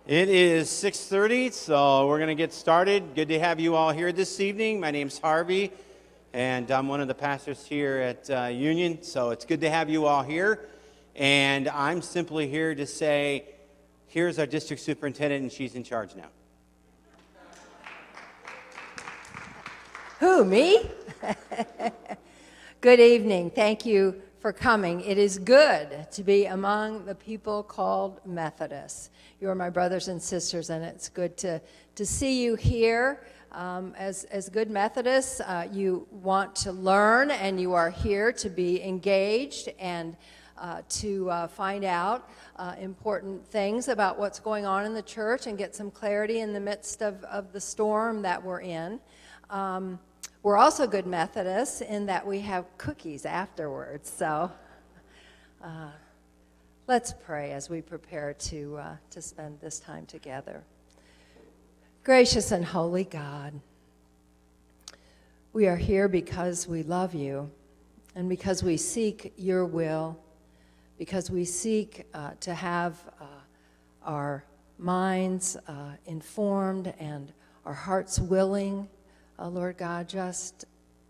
It is 6:30, so we're going to get started. Good to have you all here this evening. My name's Harvey, and I'm one of the pastors here at Union, so it's good to have you all here. And I'm simply here to say, here's our district superintendent, and she's in charge now. Who, me? Good evening. Thank you for coming. It is good to be among the people called Methodists. You are my brothers and sisters, and it's good to see you here. As good Methodists, you want to learn, and you are here to be engaged and to find out important things about what's going on in the church and get some clarity in the midst of the storm that we're in. We're also good Methodists in that we have cookies afterwards. So let's pray as we prepare to spend this time together. Gracious and holy God, we are here because we love you and because we seek your will, because we seek to have our minds informed and our hearts willing. Lord God, just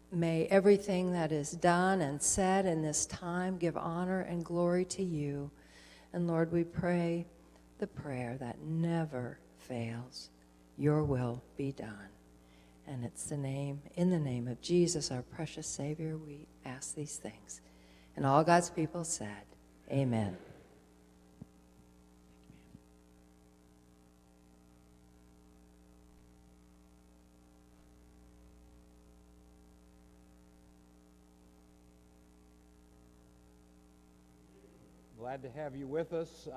may everything that is done and said in this time give honor and glory to you. And Lord, we pray the prayer that never fails. Your will be done. And it's in the name of Jesus, our precious Savior, we ask these things. And all God's people said, amen. Glad to have you with us.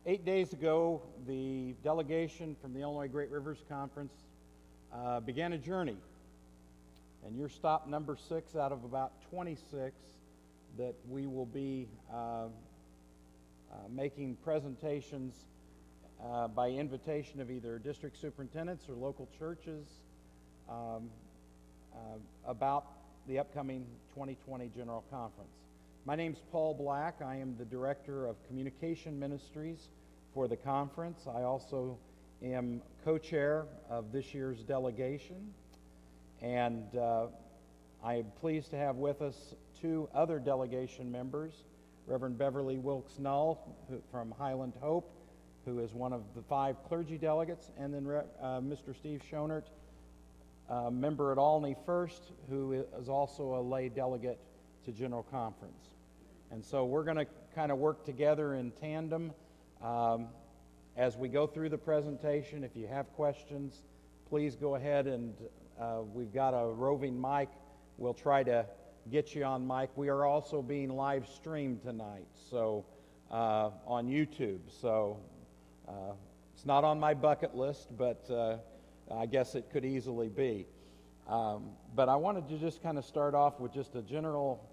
8 days ago, the delegation from the Illinois Great Rivers Conference began a journey. And you're stop number 6 out of about 26 that we will be making presentations by invitation of either district superintendents or local churches about the upcoming 2020 General Conference. My name's Paul Black. I am the Director of Communication Ministries for the conference. I also am co-chair of this year's delegation. And I am pleased to have with us 2 other delegation members, Reverend Beverly Wilkes-Null from Highland Hope, who is one of the 5 clergy delegates, and then Mr. Steve Schonert, member at Olney First, who is also a lay delegate to General Conference. And so we're going to kind of work together in tandem as we go through the presentation. If you have questions, please go ahead, and we've got a roving mic. We'll try to get you on mic. We are also being live streamed tonight, so on YouTube. So it's not on my bucket list, but I guess it could easily be. But I wanted to just kind of start off with just a general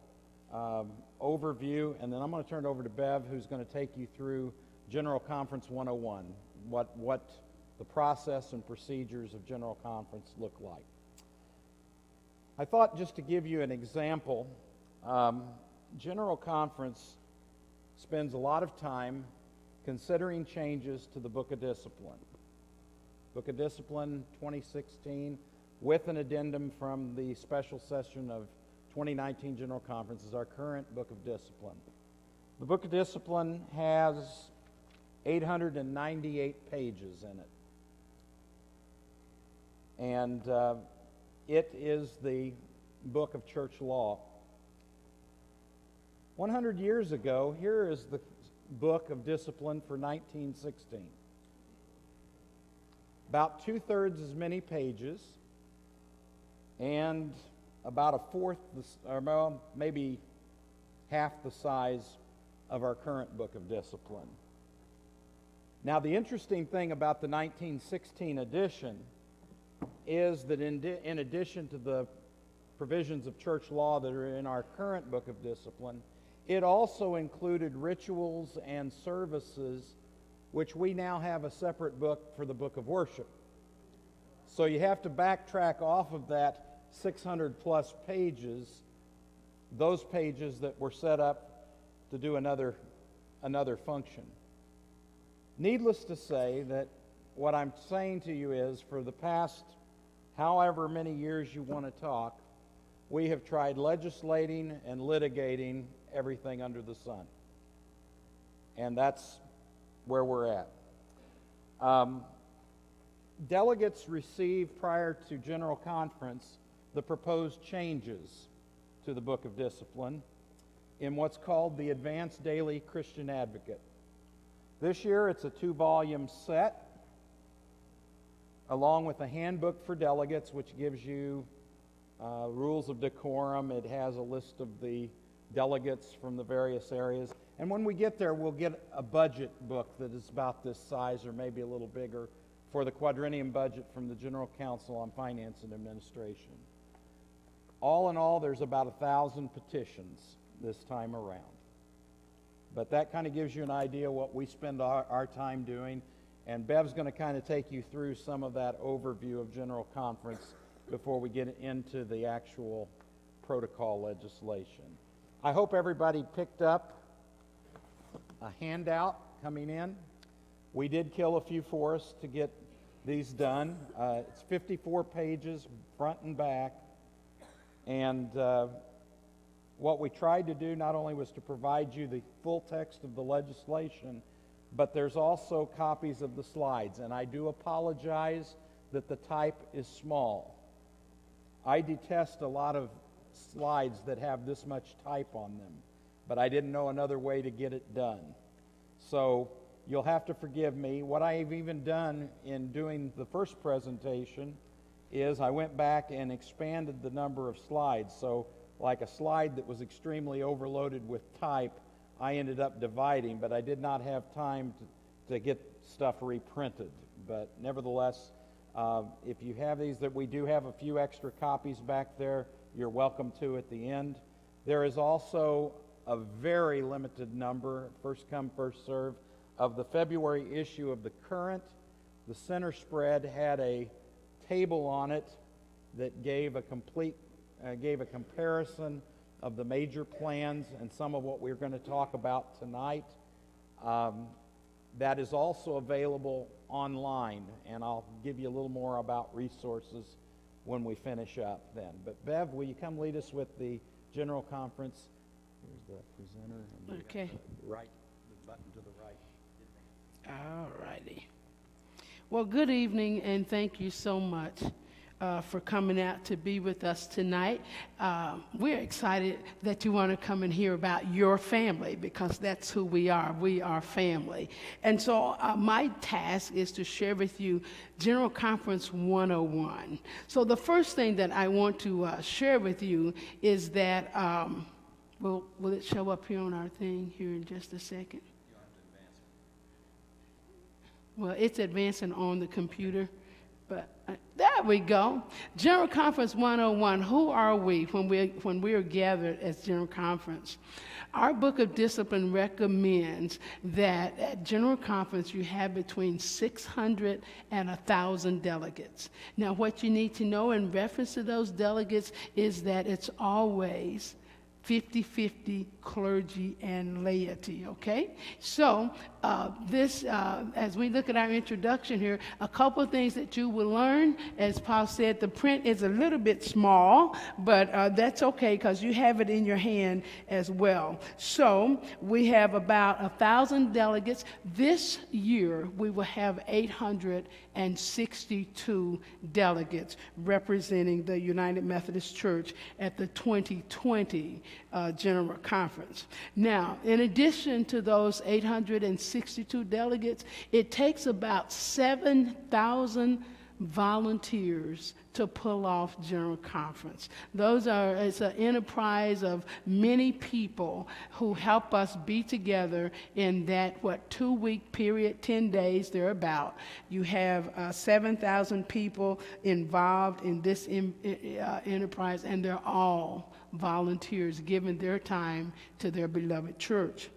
overview, and then I'm going to turn it over to Bev, who's going to take you through General Conference 101, what the process and procedures of General Conference look like. I thought just to give you an example, General Conference spends a lot of time considering changes to the Book of Discipline. Book of Discipline 2016, with an addendum from the special session of 2019 General Conference, is our current Book of Discipline. The Book of Discipline has 898 pages in it. And it is the book of church law. 100 years ago, here is the Book of Discipline for 1916. About 2/3 as many pages, and about a fourth, or well, maybe half the size of our current Book of Discipline. Now, the interesting thing about the 1916 edition is that in addition to the provisions of church law that are in our current Book of Discipline, it also included rituals and services, which we now have a separate book for the Book of Worship. So you have to backtrack off of that 600 plus pages, those pages that were set up to do another function. Needless to say that what I'm saying to you is, for the past however many years you want to talk, we have tried legislating and litigating everything under the sun. And that's where we're at. Delegates received prior to General Conference the proposed changes to the Book of Discipline in what's called the Advanced Daily Christian Advocate. This year it's a 2-volume set, along with a handbook for delegates, which gives you rules of decorum. It has a list of the delegates from the various areas. And when we get there, we'll get a budget book that is about this size or maybe a little bigger for the quadrennium budget from the General Council on Finance and Administration. All in all, there's about 1,000 petitions this time around. But that kind of gives you an idea what we spend our time doing. And Bev's going to kind of take you through some of that overview of General Conference before we get into the actual protocol legislation. I hope everybody picked up a handout coming in. We did kill a few for us to get these done. It's 54 pages, front and back. And what we tried to do not only was to provide you the full text of the legislation, but there's also copies of the slides. And I do apologize that the type is small. I detest a lot of slides that have this much type on them, but I didn't know another way to get it done. So you'll have to forgive me. What I've even done in doing the first presentation is I went back and expanded the number of slides. So like a slide that was extremely overloaded with type, I ended up dividing, but I did not have time to get stuff reprinted. But nevertheless, if you have these, that we do have a few extra copies back there, you're welcome to at the end. There is also a very limited number, first come, first serve, of the February issue of the Current. The center spread had a table on it that gave a comparison of the major plans and some of what we're going to talk about tonight. That is also available online, and I'll give you a little more about resources when we finish up then. But Bev, will you come lead us with the General Conference? Here's the presenter. And Okay. Right, the button to the right. All righty. Well, good evening, and thank you so much for coming out to be with us tonight. We're excited that you want to come and hear about your family, because that's who we are. We are family. And so my task is to share with you General Conference 101. So the first thing that I want to share with you is that, will it show up here on our thing here in just a second? Well, it's advancing on the computer, but there we go. General Conference 101, who are we when we are gathered as General Conference? Our Book of Discipline recommends that at General Conference you have between 600 and 1,000 delegates. Now, what you need to know in reference to those delegates is that it's always 50-50 clergy and laity, okay? So as we look at our introduction here, a couple of things that you will learn. As Paul said, the print is a little bit small, but that's okay because you have it in your hand as well. So we have about 1,000 delegates. This year, we will have 862 delegates representing the United Methodist Church at the 2020 General Conference. Now, in addition to those 862 delegates, it takes about 7,000 volunteers to pull off General Conference. It's an enterprise of many people who help us be together in that, 2-week period, 10 days, thereabout. You have 7,000 people involved in this enterprise, and they're all volunteers giving their time to their beloved church.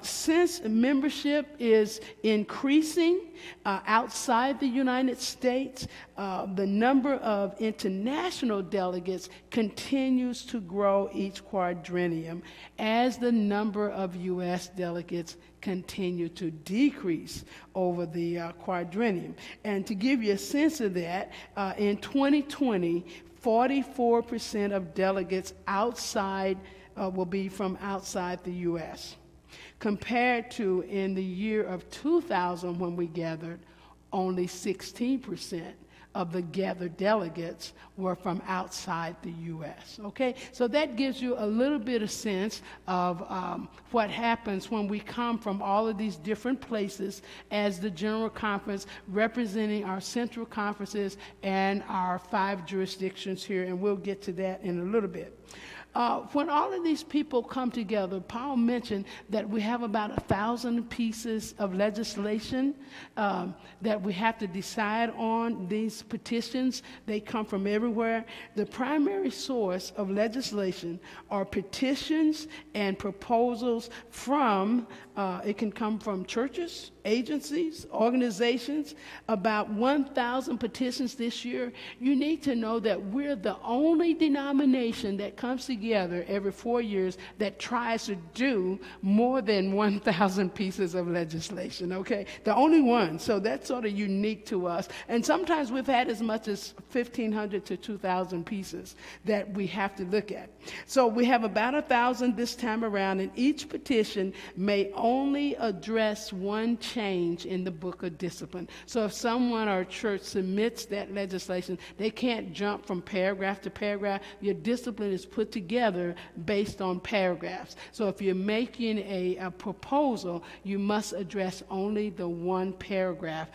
Since membership is increasing outside the United States, the number of international delegates continues to grow each quadrennium as the number of U.S. delegates continue to decrease over the quadrennium. And to give you a sense of that, in 2020, 44% of delegates outside will be from outside the U.S., compared to in the year of 2000 when we gathered, only 16% of the gathered delegates were from outside the U.S., okay? So that gives you a little bit of sense of what happens when we come from all of these different places as the General Conference, representing our central conferences and our 5 jurisdictions here, and we'll get to that in a little bit. When all of these people come together, Paul mentioned that we have about 1,000 pieces of legislation that we have to decide on. These petitions, they come from everywhere. The primary source of legislation are petitions and proposals from, it can come from churches, agencies, organizations, about 1,000 petitions this year. You need to know that we're the only denomination that comes together every 4 years that tries to do more than 1,000 pieces of legislation, okay? The only one. So that's sort of unique to us. And sometimes we've had as much as 1,500 to 2,000 pieces that we have to look at. So we have about 1,000 this time around, and each petition may only address one change in the book of discipline. So if someone or a church submits that legislation, they can't jump from paragraph to paragraph. Your discipline is put together based on paragraphs. So if you're making a proposal, you must address only the one paragraph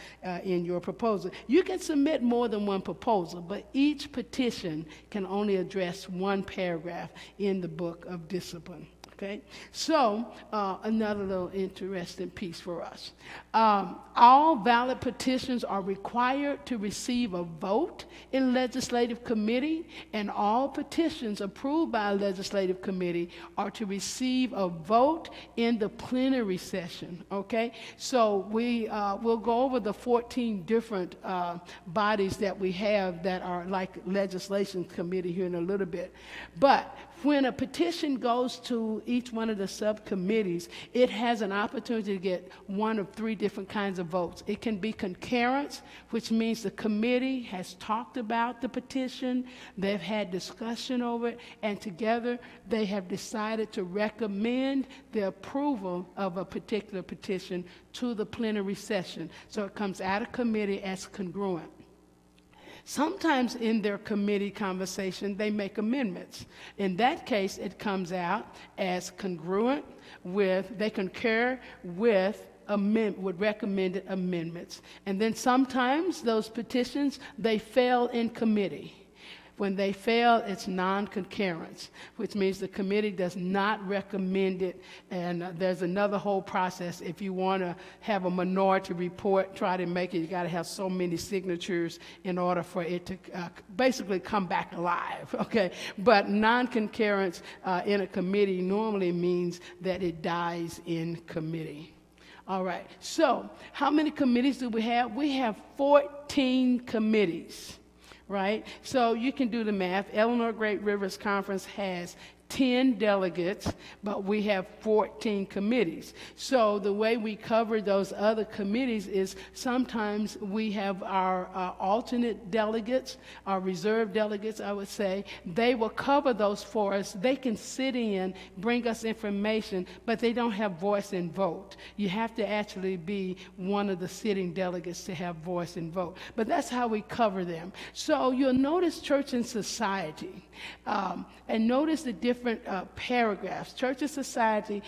in your proposal. You can submit more than one proposal, but each petition can only address one paragraph in the book of discipline. Okay, so another little interesting piece for us. All valid petitions are required to receive a vote in legislative committee, and all petitions approved by a legislative committee are to receive a vote in the plenary session. Okay, so we'll go over the 14 different bodies that we have that are like legislation committee here in a little bit, but when a petition goes to each one of the subcommittees, it has an opportunity to get one of 3 different kinds of votes. It can be concurrence, which means the committee has talked about the petition, they've had discussion over it, and together they have decided to recommend the approval of a particular petition to the plenary session. So it comes out of committee as congruent. Sometimes in their committee conversation, they make amendments. In that case, it comes out as congruent with, they concur with recommended amendments. And then sometimes those petitions, they fail in committee. When they fail, it's non-concurrence, which means the committee does not recommend it, and there's another whole process. If you want to have a minority report, try to make it, you got to have so many signatures in order for it to basically come back alive, okay? But non-concurrence in a committee normally means that it dies in committee. All right, so how many committees do we have? We have 14 committees. Right? So you can do the math. Eleanor Great Rivers Conference has 10 delegates, but we have 14 committees. So the way we cover those other committees is sometimes we have our alternate delegates, our reserve delegates, I would say. They will cover those for us. They can sit in, bring us information, but they don't have voice and vote. You have to actually be one of the sitting delegates to have voice and vote. But that's how we cover them. So you'll notice church and society, and notice the difference different paragraphs. Church and Society,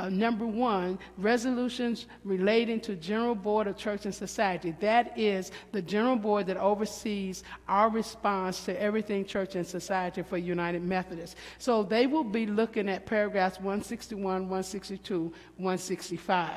number 1, resolutions relating to General Board of Church and Society. That is the General Board that oversees our response to everything Church and Society for United Methodists. So they will be looking at paragraphs 161, 162, 165.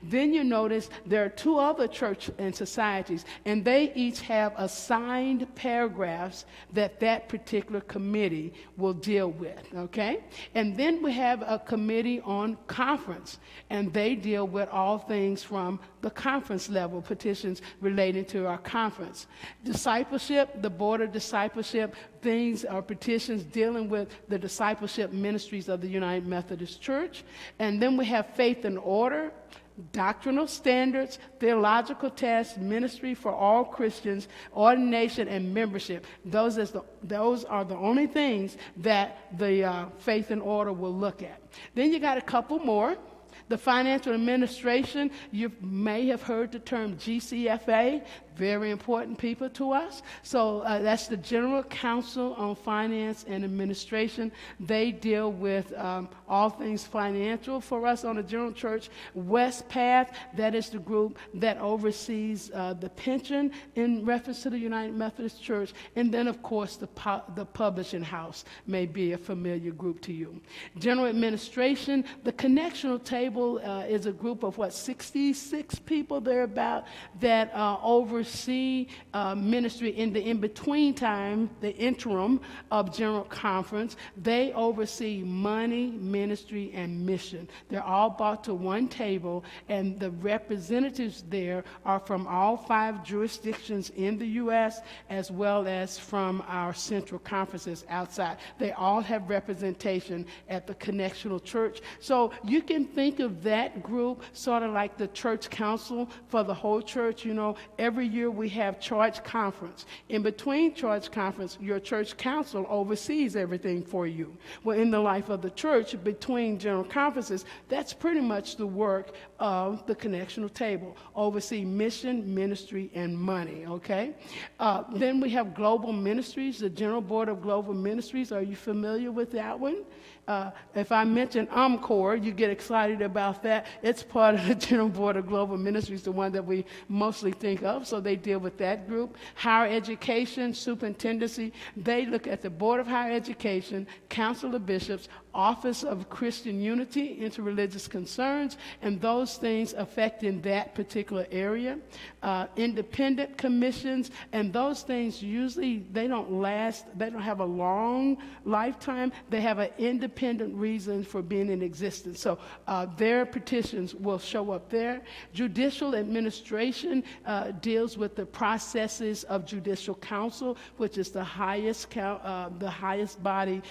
Then you notice there are 2 other church and societies, and they each have assigned paragraphs that particular committee will deal with, okay? And then we have a committee on conference, and they deal with all things from the conference level, petitions relating to our conference. Discipleship, the Board of Discipleship, things are petitions dealing with the discipleship ministries of the United Methodist Church. And then we have faith and order, doctrinal standards, theological tests, ministry for all Christians, ordination, and membership. Those are the only things that the faith and order will look at. Then you got a couple more. The financial administration, you may have heard the term GCFA, very important people to us. So that's the General Council on Finance and Administration. They deal with all things financial for us on the General Church. West Path, that is the group that oversees the pension in reference to the United Methodist Church. And then, of course, the publishing house may be a familiar group to you. General Administration, the connectional table is a group of, 66 people thereabout that oversee ministry in the in-between time, the interim of General Conference. They oversee money, ministry, and mission. They're all brought to one table, and the representatives there are from all 5 jurisdictions in the U.S. as well as from our central conferences outside. They all have representation at the connectional church. So you can think of that group sort of like the church council for the whole church. You know, every year we have church conference. In between church conference, your church council oversees everything for you. Well, in the life of the church, between general conferences, that's pretty much the work of the connectional table. Oversee mission, ministry, and money, okay? Then we have global ministries, the General Board of Global Ministries. Are you familiar with that one? If I mention UMCOR, you get excited about that. It's part of the General Board of Global Ministries, the one that we mostly think of, so they deal with that group. Higher Education, Superintendency, they look at the Board of Higher Education, Council of Bishops, Office of Christian Unity, Interreligious Concerns, and those things affecting that particular area. Independent commissions, and those things usually, they don't last, they don't have a long lifetime. They have an independent reason for being in existence. So their petitions will show up there. Judicial administration deals with the processes of judicial council, which is the highest body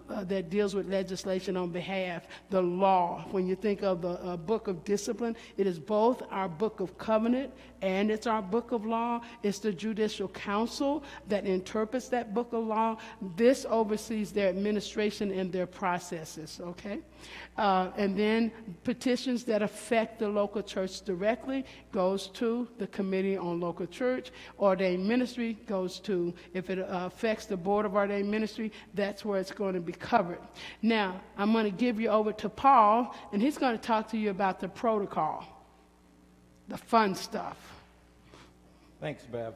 that deals with legislation on behalf. The law, when you think of the book of discipline, it is both our book of covenant and it's our book of law. It's the judicial council that interprets that book of law. This oversees their administration and their processes, okay? And then petitions that affect the local church directly goes to the Committee on Local Church. Ordained ministry goes to, if it affects the Board of Ordained Ministry, that's where it's going to be covered. Now, I'm going to give you over to Paul, and he's going to talk to you about the protocol, the fun stuff. Thanks, Bev.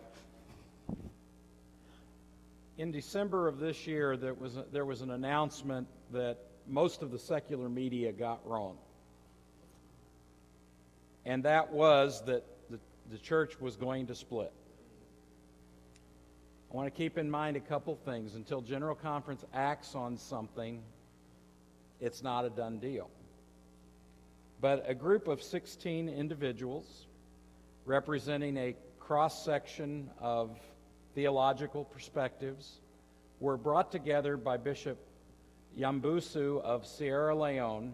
In December of this year, there was an announcement that most of the secular media got wrong. And that was that the church was going to split. I want to keep in mind a couple things. Until General Conference acts on something, it's not a done deal. But a group of 16 individuals representing a cross-section of theological perspectives were brought together by Bishop Yambusu of Sierra Leone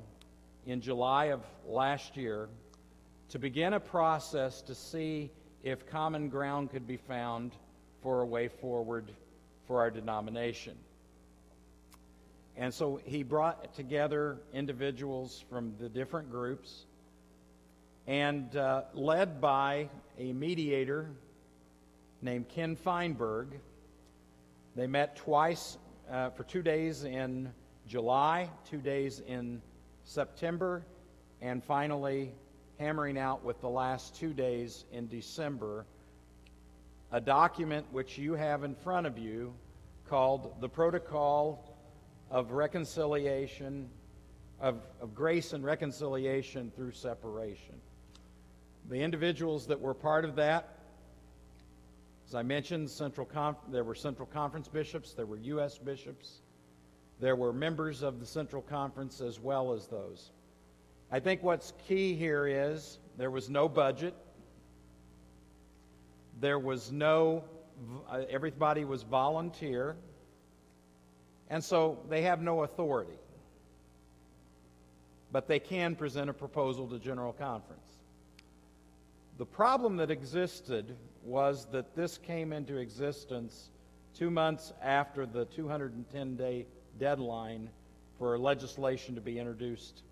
in July of last year to begin a process to see if common ground could be found for a way forward for our denomination. And so he brought together individuals from the different groups and led by a mediator named Ken Feinberg. They met twice for 2 days in July, 2 days in September, and finally hammering out with the last 2 days in December, a document which you have in front of you called the Protocol of Reconciliation, of Grace and Reconciliation Through Separation. The individuals that were part of that, as I mentioned, there were Central Conference bishops, there were U.S. bishops, there were members of the Central Conference as well as those. I think what's key here is there was no budget. There was everybody was volunteer. And so they have no authority. But they can present a proposal to General Conference. The problem that existed was that this came into existence 2 months after the 210-day deadline for legislation to be introduced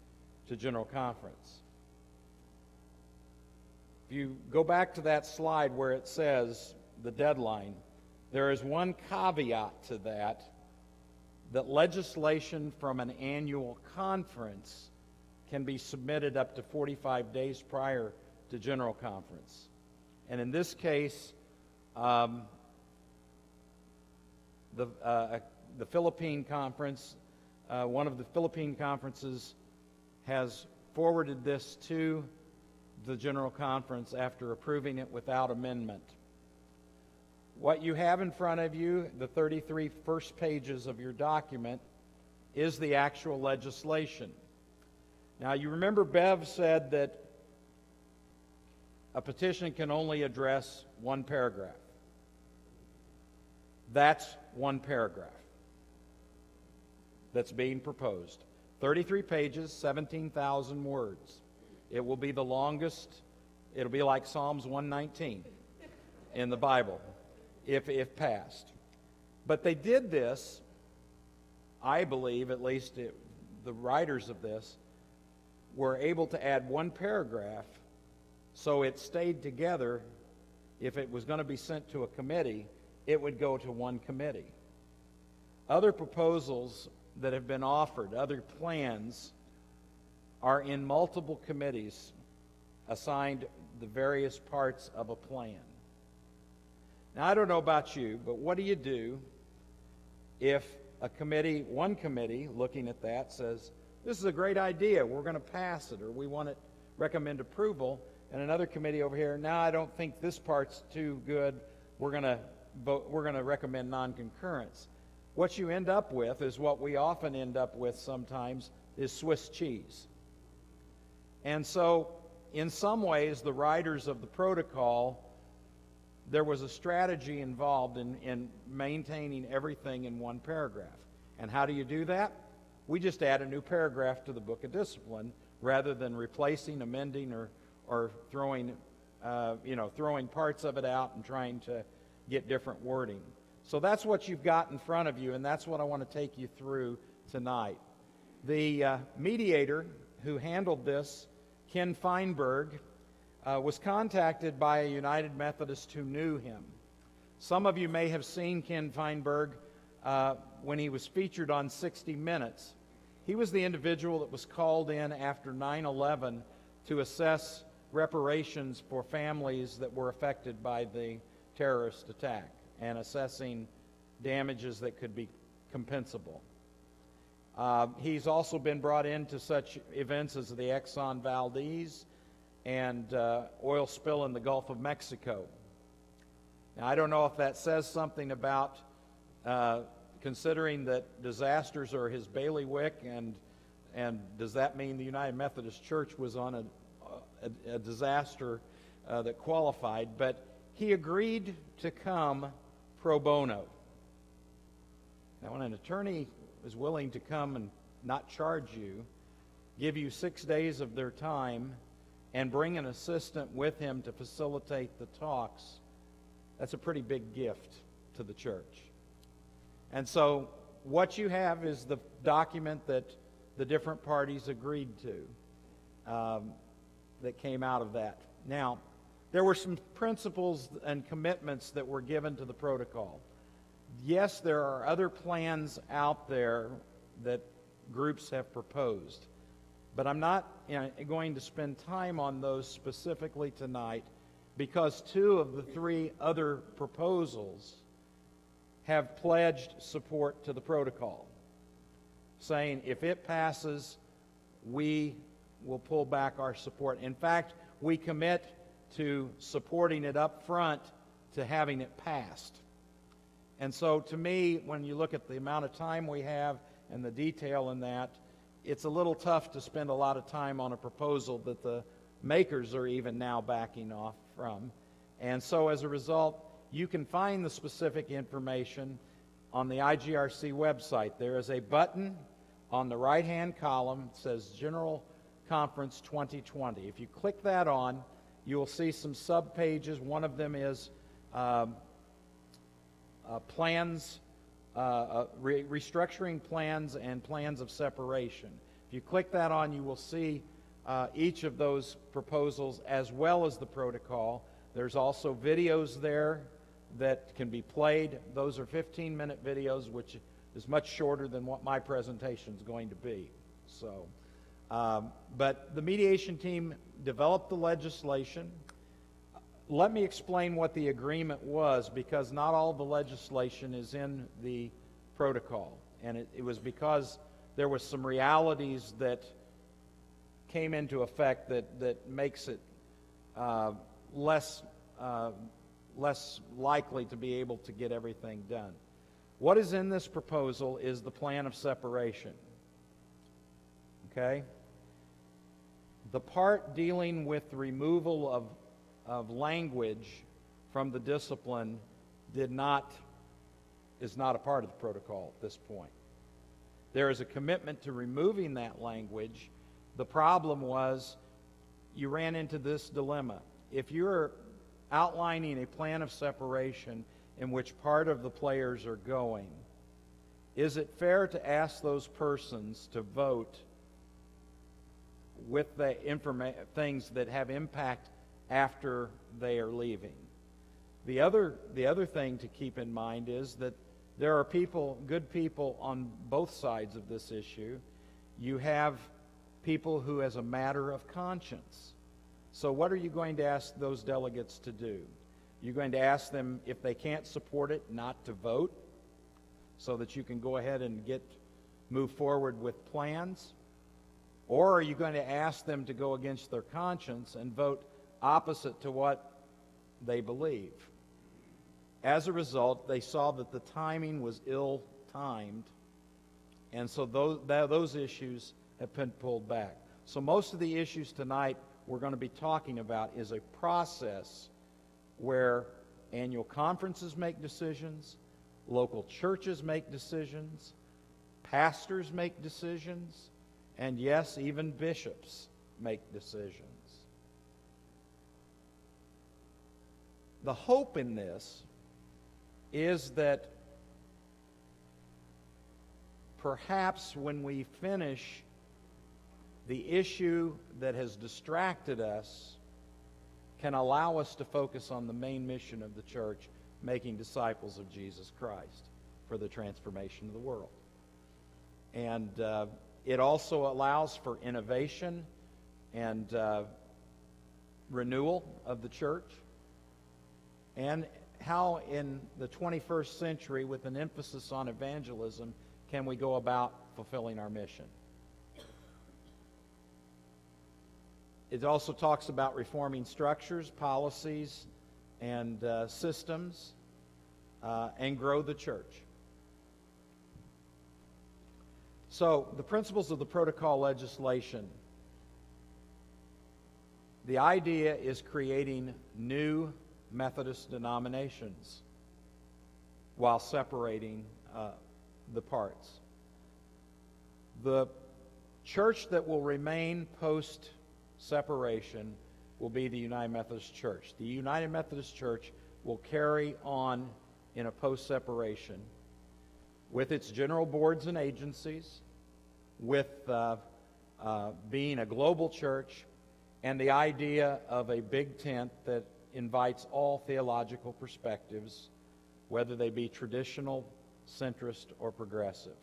to General Conference. If you go back to that slide where it says the deadline, there is one caveat to that legislation from an annual conference can be submitted up to 45 days prior to General Conference. And in this case, the Philippine Conference, one of the Philippine conferences has forwarded this to the General Conference after approving it without amendment. What you have in front of you, the 33 first pages of your document, is the actual legislation. Now, you remember Bev said that a petition can only address one paragraph. That's one paragraph that's being proposed. 33 pages, 17,000 words. It will be the longest. It'll be like Psalms 119 in the Bible, if passed. But they did this, I believe, at least the writers of this, were able to add one paragraph so it stayed together. If it was going to be sent to a committee, it would go to one committee. Other proposals that have been offered, other plans, are in multiple committees assigned the various parts of a plan. Now, I don't know about you, but what do you do if one committee looking at that says, this is a great idea, we're going to pass it, or we want to recommend approval, and another committee over here, now I don't think this part's too good, we're going to recommend non-concurrence. What you end up with is what we often end up with sometimes is Swiss cheese. And so, in some ways, the writers of the protocol, there was a strategy involved in maintaining everything in one paragraph. And how do you do that? We just add a new paragraph to the Book of Discipline rather than replacing, amending, or throwing parts of it out and trying to get different wording. So that's what you've got in front of you, and that's what I want to take you through tonight. The mediator who handled this, Ken Feinberg, was contacted by a United Methodist who knew him. Some of you may have seen Ken Feinberg when he was featured on 60 Minutes. He was the individual that was called in after 9/11 to assess reparations for families that were affected by the terrorist attack and assessing damages that could be compensable. He's also been brought into such events as the Exxon Valdez and oil spill in the Gulf of Mexico. Now, I don't know if that says something about considering that disasters are his bailiwick, and does that mean the United Methodist Church was on a disaster that qualified? But he agreed to come pro bono. Now, when an attorney is willing to come and not charge you, give you 6 days of their time, and bring an assistant with him to facilitate the talks, that's a pretty big gift to the church. And so what you have is the document that the different parties agreed to that came out of that. Now, there were some principles and commitments that were given to the protocol. Yes, there are other plans out there that groups have proposed. But I'm not going to spend time on those specifically tonight because 2 of the 3 other proposals have pledged support to the protocol, saying if it passes, we will pull back our support. In fact, we commit to supporting it up front to having it passed. And so to me, when you look at the amount of time we have and the detail in that, it's a little tough to spend a lot of time on a proposal that the makers are even now backing off from. And so as a result, you can find the specific information on the IGRC website. There is a button on the right-hand column that says General Conference 2020. If you click that on, you will see some sub-pages. One of them is plans, restructuring plans and plans of separation. If you click that on, you will see each of those proposals as well as the protocol. There's also videos there that can be played. Those are 15-minute videos, which is much shorter than what my presentation is going to be. So, but the mediation team developed the legislation. Let me explain what the agreement was, because not all the legislation is in the protocol. And it was because there was some realities that came into effect that makes it less likely to be able to get everything done. What is in this proposal is the plan of separation. Okay? The part dealing with the removal of language from the discipline is not a part of the protocol at this point. There is a commitment to removing that language. The problem was you ran into this dilemma. If you're outlining a plan of separation in which part of the players are going, is it fair to ask those persons to vote with the things that have impact after they are leaving? The other thing to keep in mind is that there are good people on both sides of this issue. You have people who, as a matter of conscience. So what are you going to ask those delegates to do? You're going to ask them, if they can't support it, not to vote, so that you can go ahead and move forward with plans? Or are you going to ask them to go against their conscience and vote opposite to what they believe? As a result, they saw that the timing was ill-timed, and so those issues have been pulled back. So most of the issues tonight we're going to be talking about is a process where annual conferences make decisions, local churches make decisions, pastors make decisions, and yes, even bishops make decisions. The hope in this is that perhaps when we finish, the issue that has distracted us can allow us to focus on the main mission of the church, making disciples of Jesus Christ for the transformation of the world. And it also allows for innovation and renewal of the church, and how in the 21st century, with an emphasis on evangelism, can we go about fulfilling our mission. It also talks about reforming structures, policies, and systems, and grow the church. So, the principles of the protocol legislation. The idea is creating new Methodist denominations while separating the parts. The church that will remain post-separation will be the United Methodist Church. The United Methodist Church will carry on in a post-separation with its general boards and agencies, with being a global church, and the idea of a big tent that invites all theological perspectives, whether they be traditional, centrist, or progressive.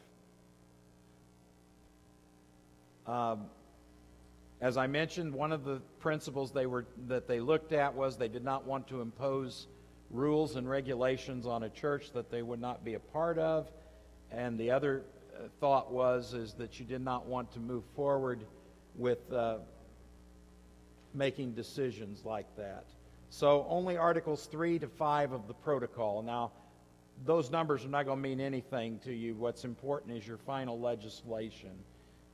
As I mentioned, one of the principles that they looked at was they did not want to impose rules and regulations on a church that they would not be a part of, and the other thought is that you did not want to move forward with making decisions like that. So only Articles 3 to 5 of the protocol. Now, those numbers are not going to mean anything to you. What's important is your final legislation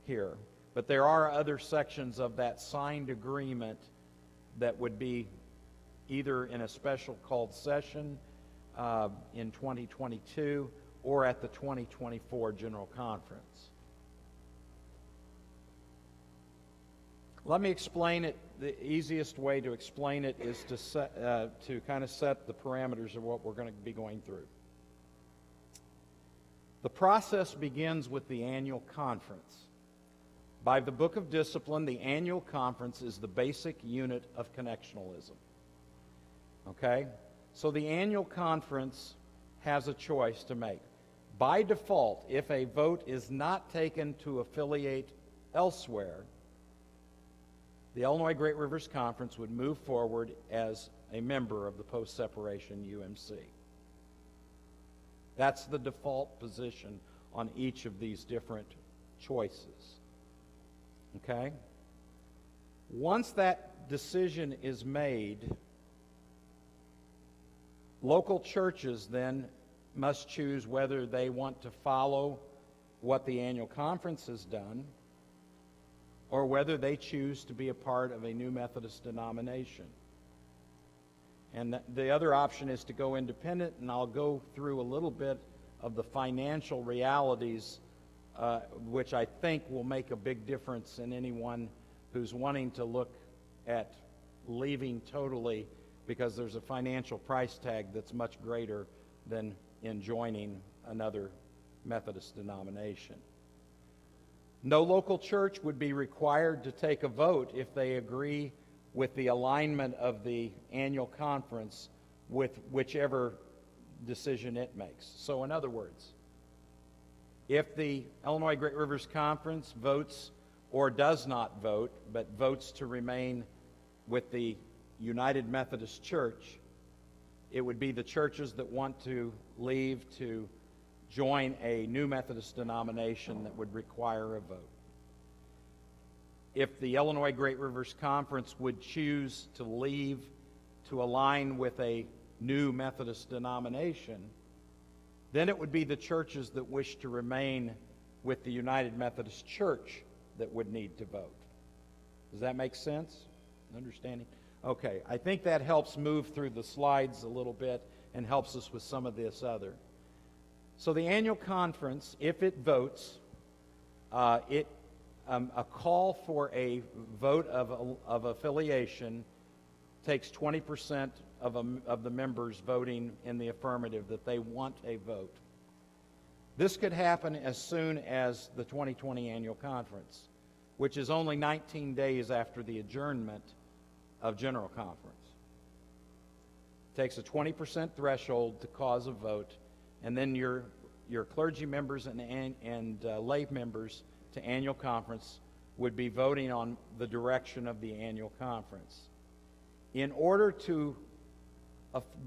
here. But there are other sections of that signed agreement that would be either in a special called session in 2022 or at the 2024 General Conference. Let me explain it. The easiest way to explain it is to kind of set the parameters of what we're going to be going through. The process begins with the annual conference. By the Book of Discipline, the annual conference is the basic unit of connectionalism. Okay? So the annual conference has a choice to make. By default, if a vote is not taken to affiliate elsewhere, the Illinois Great Rivers Conference would move forward as a member of the post-separation UMC. That's the default position on each of these different choices. Okay? Once that decision is made, local churches then must choose whether they want to follow what the annual conference has done or whether they choose to be a part of a new Methodist denomination. And the other option is to go independent, and I'll go through a little bit of the financial realities which I think will make a big difference in anyone who's wanting to look at leaving totally, because there's a financial price tag that's much greater than in joining another Methodist denomination. No local church would be required to take a vote if they agree with the alignment of the annual conference with whichever decision it makes. So in other words, if the Illinois Great Rivers Conference votes or does not vote, but votes to remain with the United Methodist Church, it would be the churches that want to leave to join a new Methodist denomination that would require a vote. If the Illinois Great Rivers Conference would choose to leave to align with a new Methodist denomination, then it would be the churches that wish to remain with the United Methodist Church that would need to vote. Does that make sense? Understanding? Okay, I think that helps move through the slides a little bit and helps us with some of this other. So the annual conference, if it votes, a call for a vote of affiliation takes 20% of the members voting in the affirmative that they want a vote. This could happen as soon as the 2020 annual conference, which is only 19 days after the adjournment of General Conference. It takes a 20% threshold to cause a vote, and then your clergy members and lay members to annual conference would be voting on the direction of the annual conference. In order to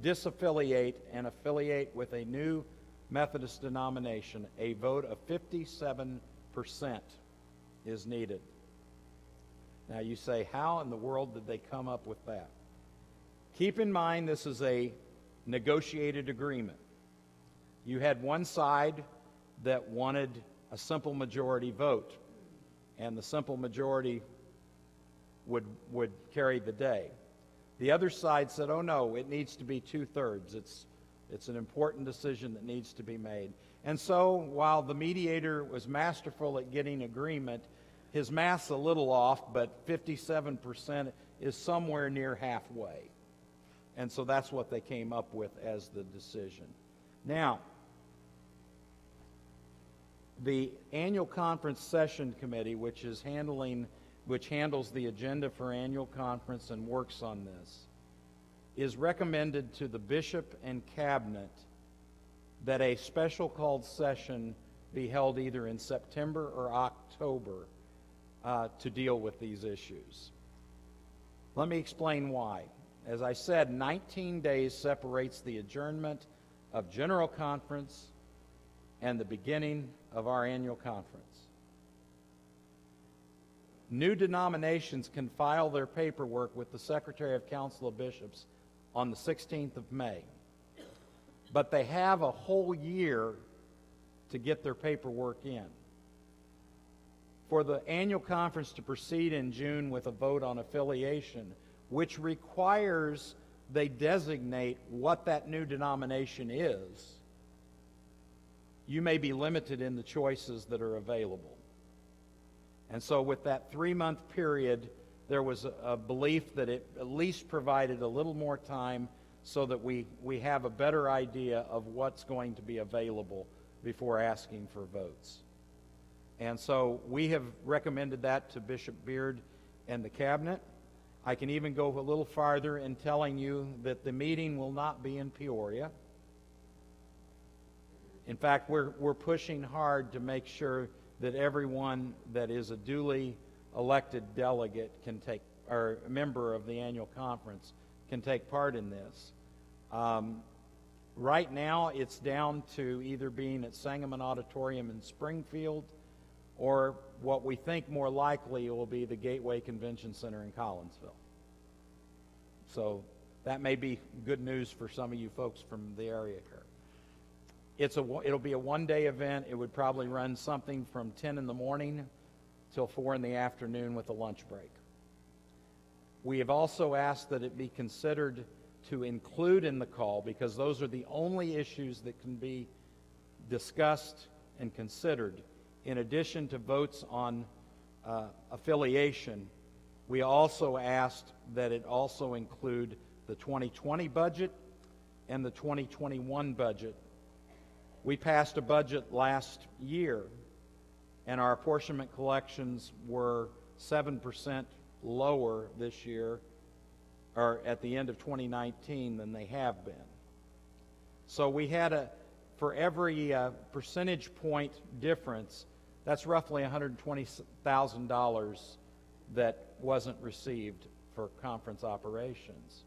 disaffiliate and affiliate with a new Methodist denomination, a vote of 57% is needed. Now you say, how in the world did they come up with that? Keep in mind this is a negotiated agreement. You had one side that wanted a simple majority vote, and the simple majority would carry the day. The other side said, oh no, it needs to be 2/3. It's an important decision that needs to be made. And so while the mediator was masterful at getting agreement, his math's a little off, but 57% is somewhere near halfway. And so that's what they came up with as the decision. Now, the annual conference session committee, which handles the agenda for annual conference and works on this, is recommended to the bishop and cabinet that a special called session be held either in September or October to deal with these issues. Let me explain why. As I said, 19 days separates the adjournment of General Conference and the beginning of our annual conference. New denominations can file their paperwork with the Secretary of Council of Bishops on the 16th of May. But they have a whole year to get their paperwork in. For the annual conference to proceed in June with a vote on affiliation, which requires they designate what that new denomination is, you may be limited in the choices that are available. And so with that 3-month period, there was a belief that it at least provided a little more time so that we have a better idea of what's going to be available before asking for votes. And so we have recommended that to Bishop Beard and the Cabinet. I can even go a little farther in telling you that the meeting will not be in Peoria. In fact, we're pushing hard to make sure that everyone that is a duly elected delegate can take, or a member of the annual conference, can take part in this. Right now, it's down to either being at Sangamon Auditorium in Springfield, or what we think more likely will be the Gateway Convention Center in Collinsville. So that may be good news for some of you folks from the area here. It'll be a one-day event. It would probably run something from 10 in the morning till 4 in the afternoon with a lunch break. We have also asked that it be considered to include in the call, because those are the only issues that can be discussed and considered. In addition to votes on affiliation, we also asked that it also include the 2020 budget and the 2021 budget. We passed a budget last year, and our apportionment collections were 7% lower this year, or at the end of 2019, than they have been. So we had for every percentage point difference, that's roughly $120,000 that wasn't received for conference operations.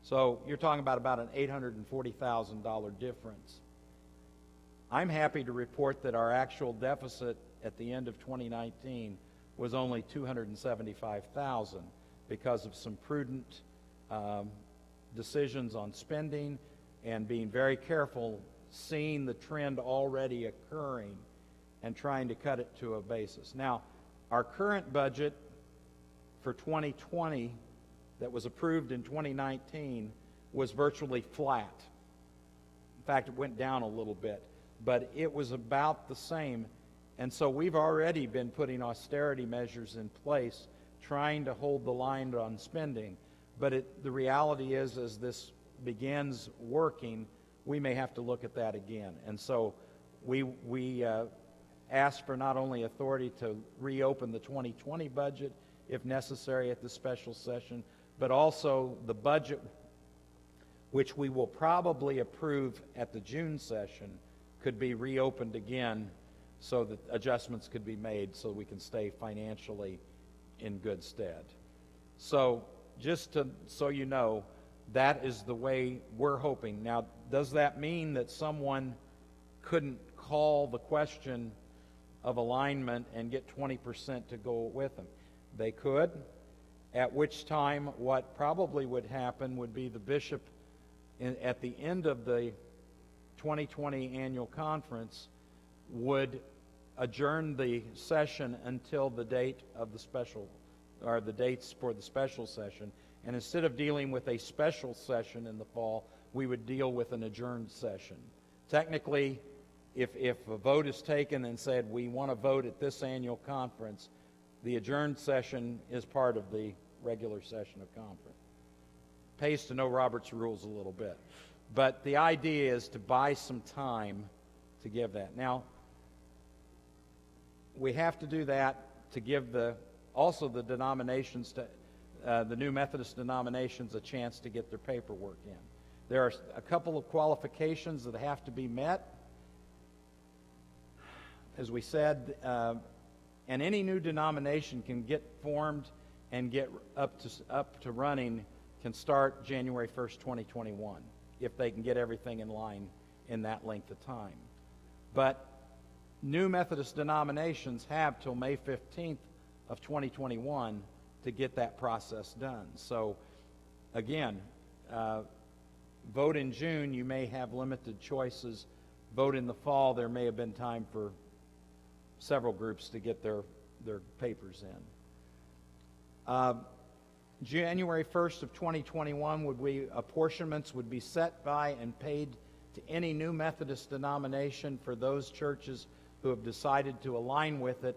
So you're talking about an $840,000 difference. I'm happy to report that our actual deficit at the end of 2019 was only $275,000 because of some prudent decisions on spending and being very careful, seeing the trend already occurring and trying to cut it to a basis. Now, our current budget for 2020 that was approved in 2019 was virtually flat. In fact, it went down a little bit, but it was about the same. And so we've already been putting austerity measures in place, trying to hold the line on spending. But the reality is, as this begins working, we may have to look at that again. And so we asked for not only authority to reopen the 2020 budget, if necessary, at the special session, but also the budget, which we will probably approve at the June session, could be reopened again so that adjustments could be made so we can stay financially in good stead. So so you know, that is the way we're hoping. Now, does that mean that someone couldn't call the question of alignment and get 20% to go with them? They could, at which time what probably would happen would be the bishop at the end of the 2020 annual conference would adjourn the session until the date of the special, or the dates for the special session. And instead of dealing with a special session in the fall, we would deal with an adjourned session. Technically, if a vote is taken and said we want to vote at this annual conference, the adjourned session is part of the regular session of conference. Pays to know Robert's rules a little bit. But the idea is to buy some time to give that. Now, we have to do that to give also the denominations, the new Methodist denominations, a chance to get their paperwork in. There are a couple of qualifications that have to be met. As we said, And any new denomination can get formed and get up to running, can start January 1st, 2021, if they can get everything in line in that length of time. But new Methodist denominations have till May 15th of 2021 to get that process done. So again, vote in June, you may have limited choices. Vote in the fall, there may have been time for several groups to get their papers in. January 1st of 2021 apportionments would be set by and paid to any new Methodist denomination for those churches who have decided to align with it,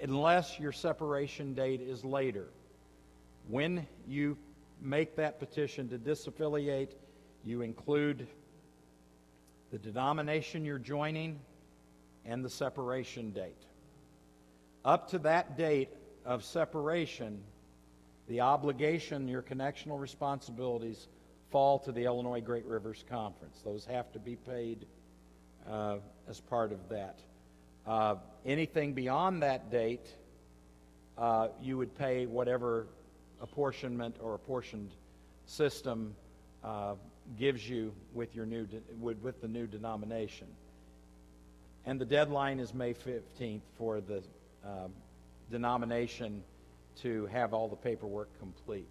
unless your separation date is later. When you make that petition to disaffiliate, you include the denomination you're joining and the separation date. Up to that date of separation, the obligation, your connectional responsibilities, fall to the Illinois Great Rivers Conference. Those have to be paid as part of that. Anything beyond that date, you would pay whatever apportionment or apportioned system gives you with the new denomination. And the deadline is May 15th for the denomination to have all the paperwork complete.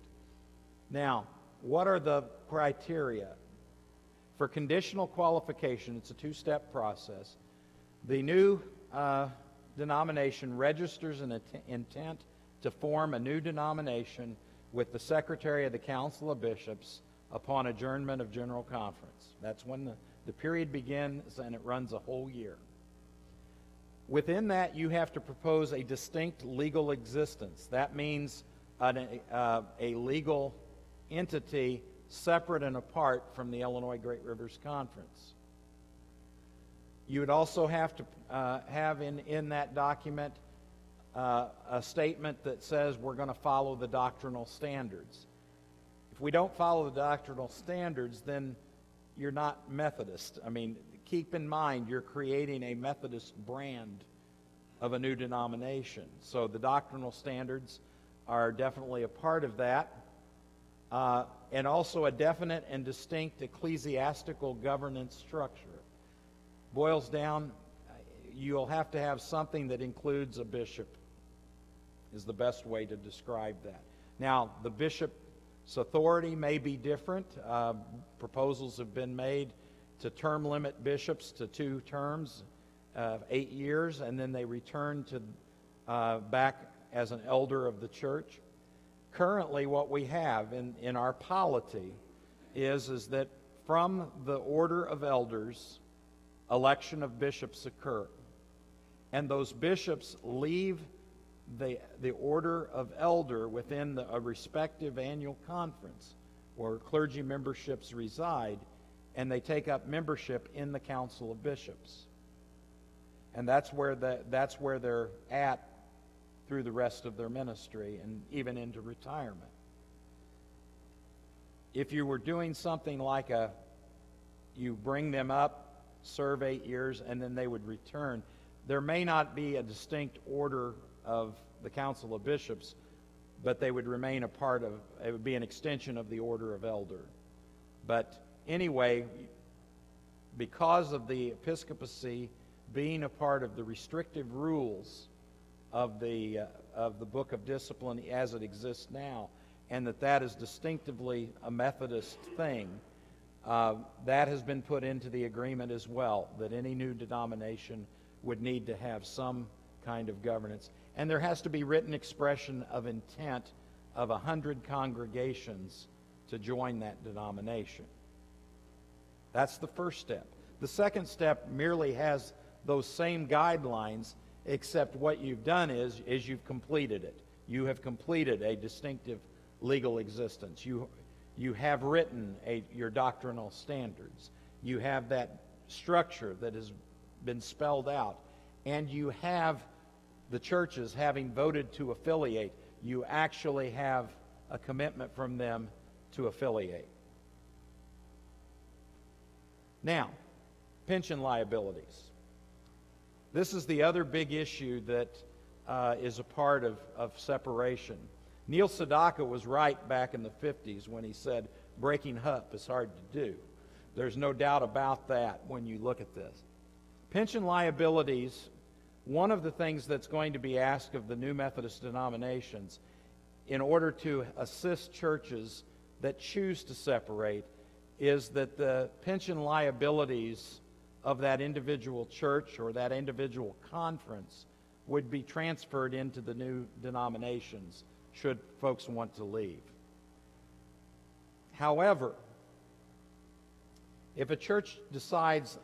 Now, what are the criteria? For conditional qualification, it's a two-step process. The new denomination registers an intent to form a new denomination with the Secretary of the Council of Bishops upon adjournment of General Conference. That's when the period begins, and it runs a whole year. Within that, you have to propose a distinct legal existence. That means a legal entity separate and apart from the Illinois Great Rivers Conference. You would also have to have in that document a statement that says we're going to follow the doctrinal standards. If we don't follow the doctrinal standards, then you're not Methodist. I mean, keep in mind you're creating a Methodist brand of a new denomination. So the doctrinal standards are definitely a part of that. And also a definite and distinct ecclesiastical governance structure. Boils down, you'll have to have something that includes a bishop, is the best way to describe that. Now, the bishop's authority may be different. Proposals have been made to term limit bishops to 2 terms, 8 years, and then they return to back as an elder of the church. Currently, what we have in our polity is that from the order of elders, election of bishops occur. And those bishops leave the order of elder within a respective annual conference where clergy memberships reside, and they take up membership in the Council of Bishops. And that's where they're at through the rest of their ministry and even into retirement. If you were doing something like you bring them up, serve 8 years, and then they would return, there may not be a distinct order of the Council of Bishops, but they would remain it would be an extension of the order of elder. But anyway, because of the episcopacy being a part of the restrictive rules of the Book of Discipline as it exists now, and that is distinctively a Methodist thing, that has been put into the agreement as well, that any new denomination would need to have some kind of governance. And there has to be written expression of intent of 100 congregations to join that denomination. That's the first step. The second step merely has those same guidelines, except what you've done is you've completed it. You have completed a distinctive legal existence. You have written your doctrinal standards. You have that structure that has been spelled out. And you have the churches having voted to affiliate. You actually have a commitment from them to affiliate. Now, pension liabilities. This is the other big issue that is a part of separation. Neil Sedaka was right back in the 50s when he said breaking up is hard to do. There's no doubt about that when you look at this. Pension liabilities, one of the things that's going to be asked of the new Methodist denominations in order to assist churches that choose to separate is that the pension liabilities of that individual church or that individual conference would be transferred into the new denominations should folks want to leave. However, if a church decides,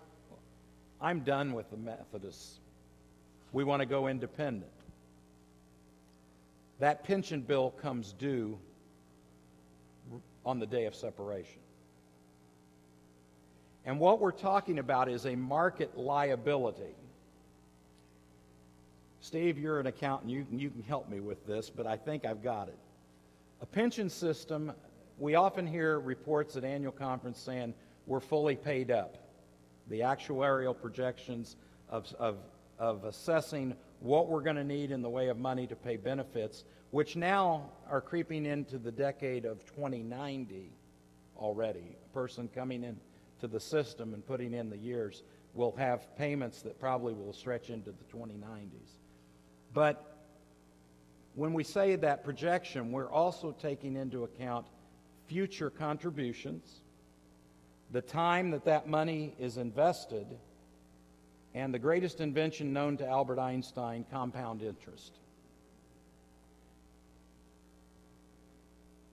I'm done with the Methodists, we want to go independent, that pension bill comes due on the day of separation. And what we're talking about is a market liability. Steve, you're an accountant. You can help me with this, but I think I've got it. A pension system, we often hear reports at annual conference saying we're fully paid up. The actuarial projections of assessing what we're going to need in the way of money to pay benefits, which now are creeping into the decade of 2090 already. A person coming in to the system and putting in the years will have payments that probably will stretch into the 2090s. But when we say that projection, we're also taking into account future contributions, the time that money is invested, and the greatest invention known to Albert Einstein, compound interest.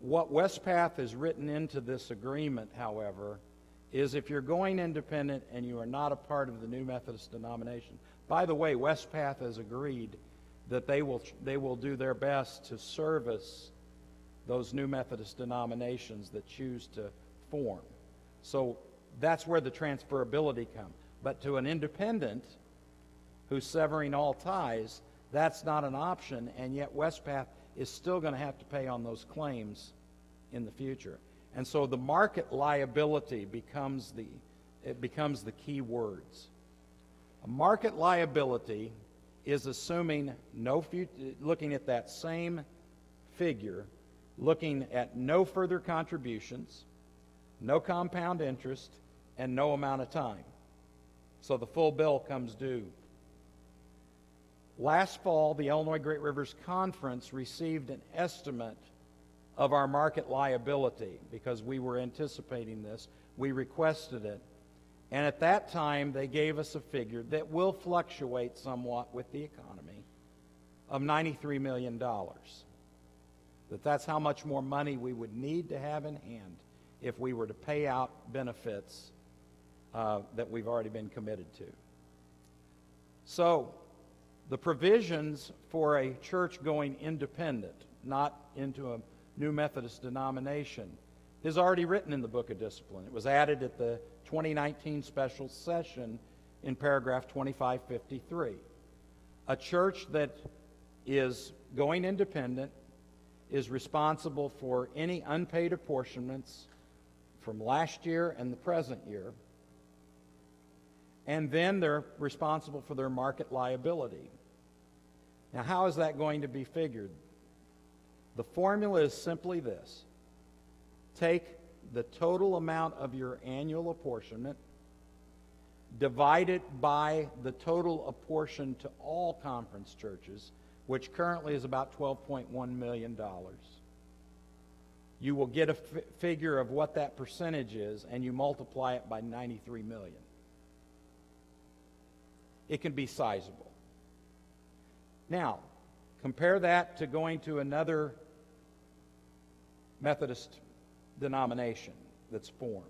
What Westpath has written into this agreement, however, is if you're going independent and you are not a part of the New Methodist denomination. By the way, Westpath has agreed that they will do their best to service those New Methodist denominations that choose to form. So that's where the transferability comes. But to an independent who's severing all ties, that's not an option, and yet Westpath is still going to have to pay on those claims in the future. And so the market liability becomes the key words. A market liability is assuming looking at that same figure, looking at no further contributions, no compound interest, and no amount of time. So the full bill comes due. Last fall, the Illinois Great Rivers Conference received an estimate of our market liability because we were anticipating this. We requested it. And at that time, they gave us a figure that will fluctuate somewhat with the economy of $93 million. That's how much more money we would need to have in hand if we were to pay out benefits that we've already been committed to. So, the provisions for a church going independent, not into a New Methodist denomination, is already written in the Book of Discipline. It was added at the 2019 special session in paragraph 2553. A church that is going independent is responsible for any unpaid apportionments from last year and the present year, and then they're responsible for their market liability. Now, how is that going to be figured? The formula is simply this. Take the total amount of your annual apportionment, divide it by the total apportion to all conference churches, which currently is about $12.1 million. You will get a figure of what that percentage is, and you multiply it by 93 million. It can be sizable. Now, compare that to going to another Methodist denomination that's formed.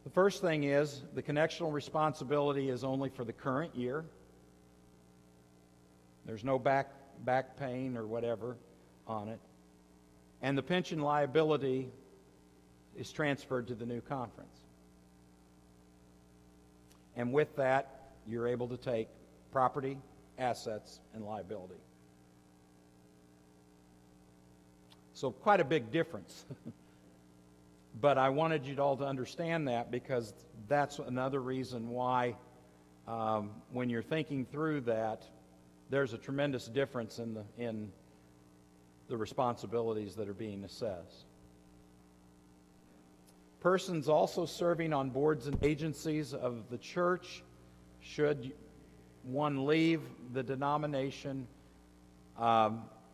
The first thing is the connectional responsibility is only for the current year. There's no back paying or whatever on it. And the pension liability is transferred to the new conference. And with that, you're able to take property, assets, and liability. So quite a big difference. But I wanted you all to understand that because that's another reason why when you're thinking through that, there's a tremendous difference in the responsibilities that are being assessed. Persons also serving on boards and agencies of the church, should one leave the denomination,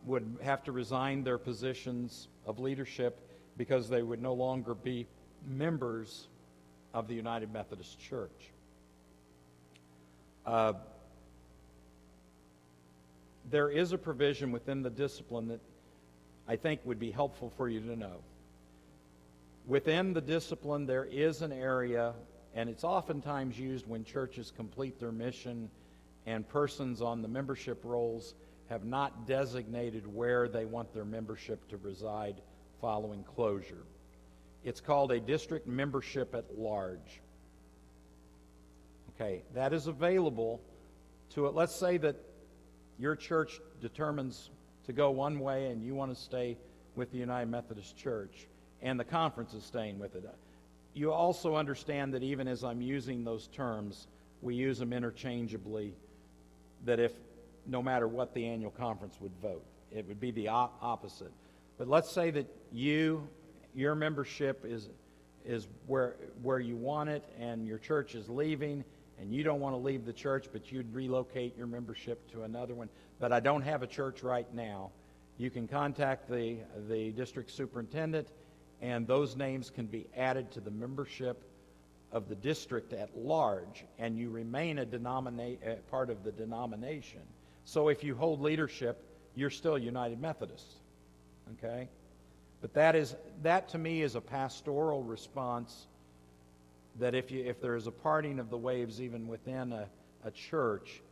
would have to resign their positions of leadership because they would no longer be members of the United Methodist Church. There is a provision within the discipline that I think would be helpful for you to know. Within the discipline, there is an area, and it's oftentimes used when churches complete their mission and persons on the membership rolls have not designated where they want their membership to reside following closure. It's called a district membership at large. Okay, that is available to it. Let's say that your church determines to go one way and you want to stay with the United Methodist Church, and the conference is staying with it. You also understand that even as I'm using those terms, we use them interchangeably, that if no matter what the annual conference would vote, it would be the opposite. But let's say that your membership is where you want it, and your church is leaving, and you don't want to leave the church, but you'd relocate your membership to another one. But I don't have a church right now. You can contact the district superintendent, and those names can be added to the membership of the district at large, and you remain a part of the denomination. So if you hold leadership, you're still United Methodist. Okay? But that to me is a pastoral response, that if there is a parting of the waves even within a church,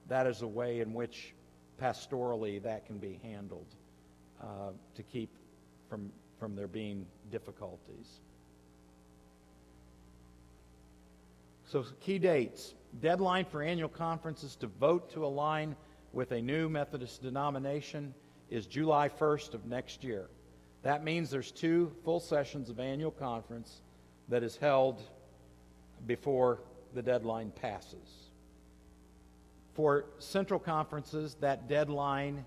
that is a way in which pastorally that can be handled to keep from there being difficulties. So key dates. Deadline for annual conferences to vote to align with a new Methodist denomination is July 1st of next year. That means there's 2 full sessions of annual conference that is held before the deadline passes. For central conferences, that deadline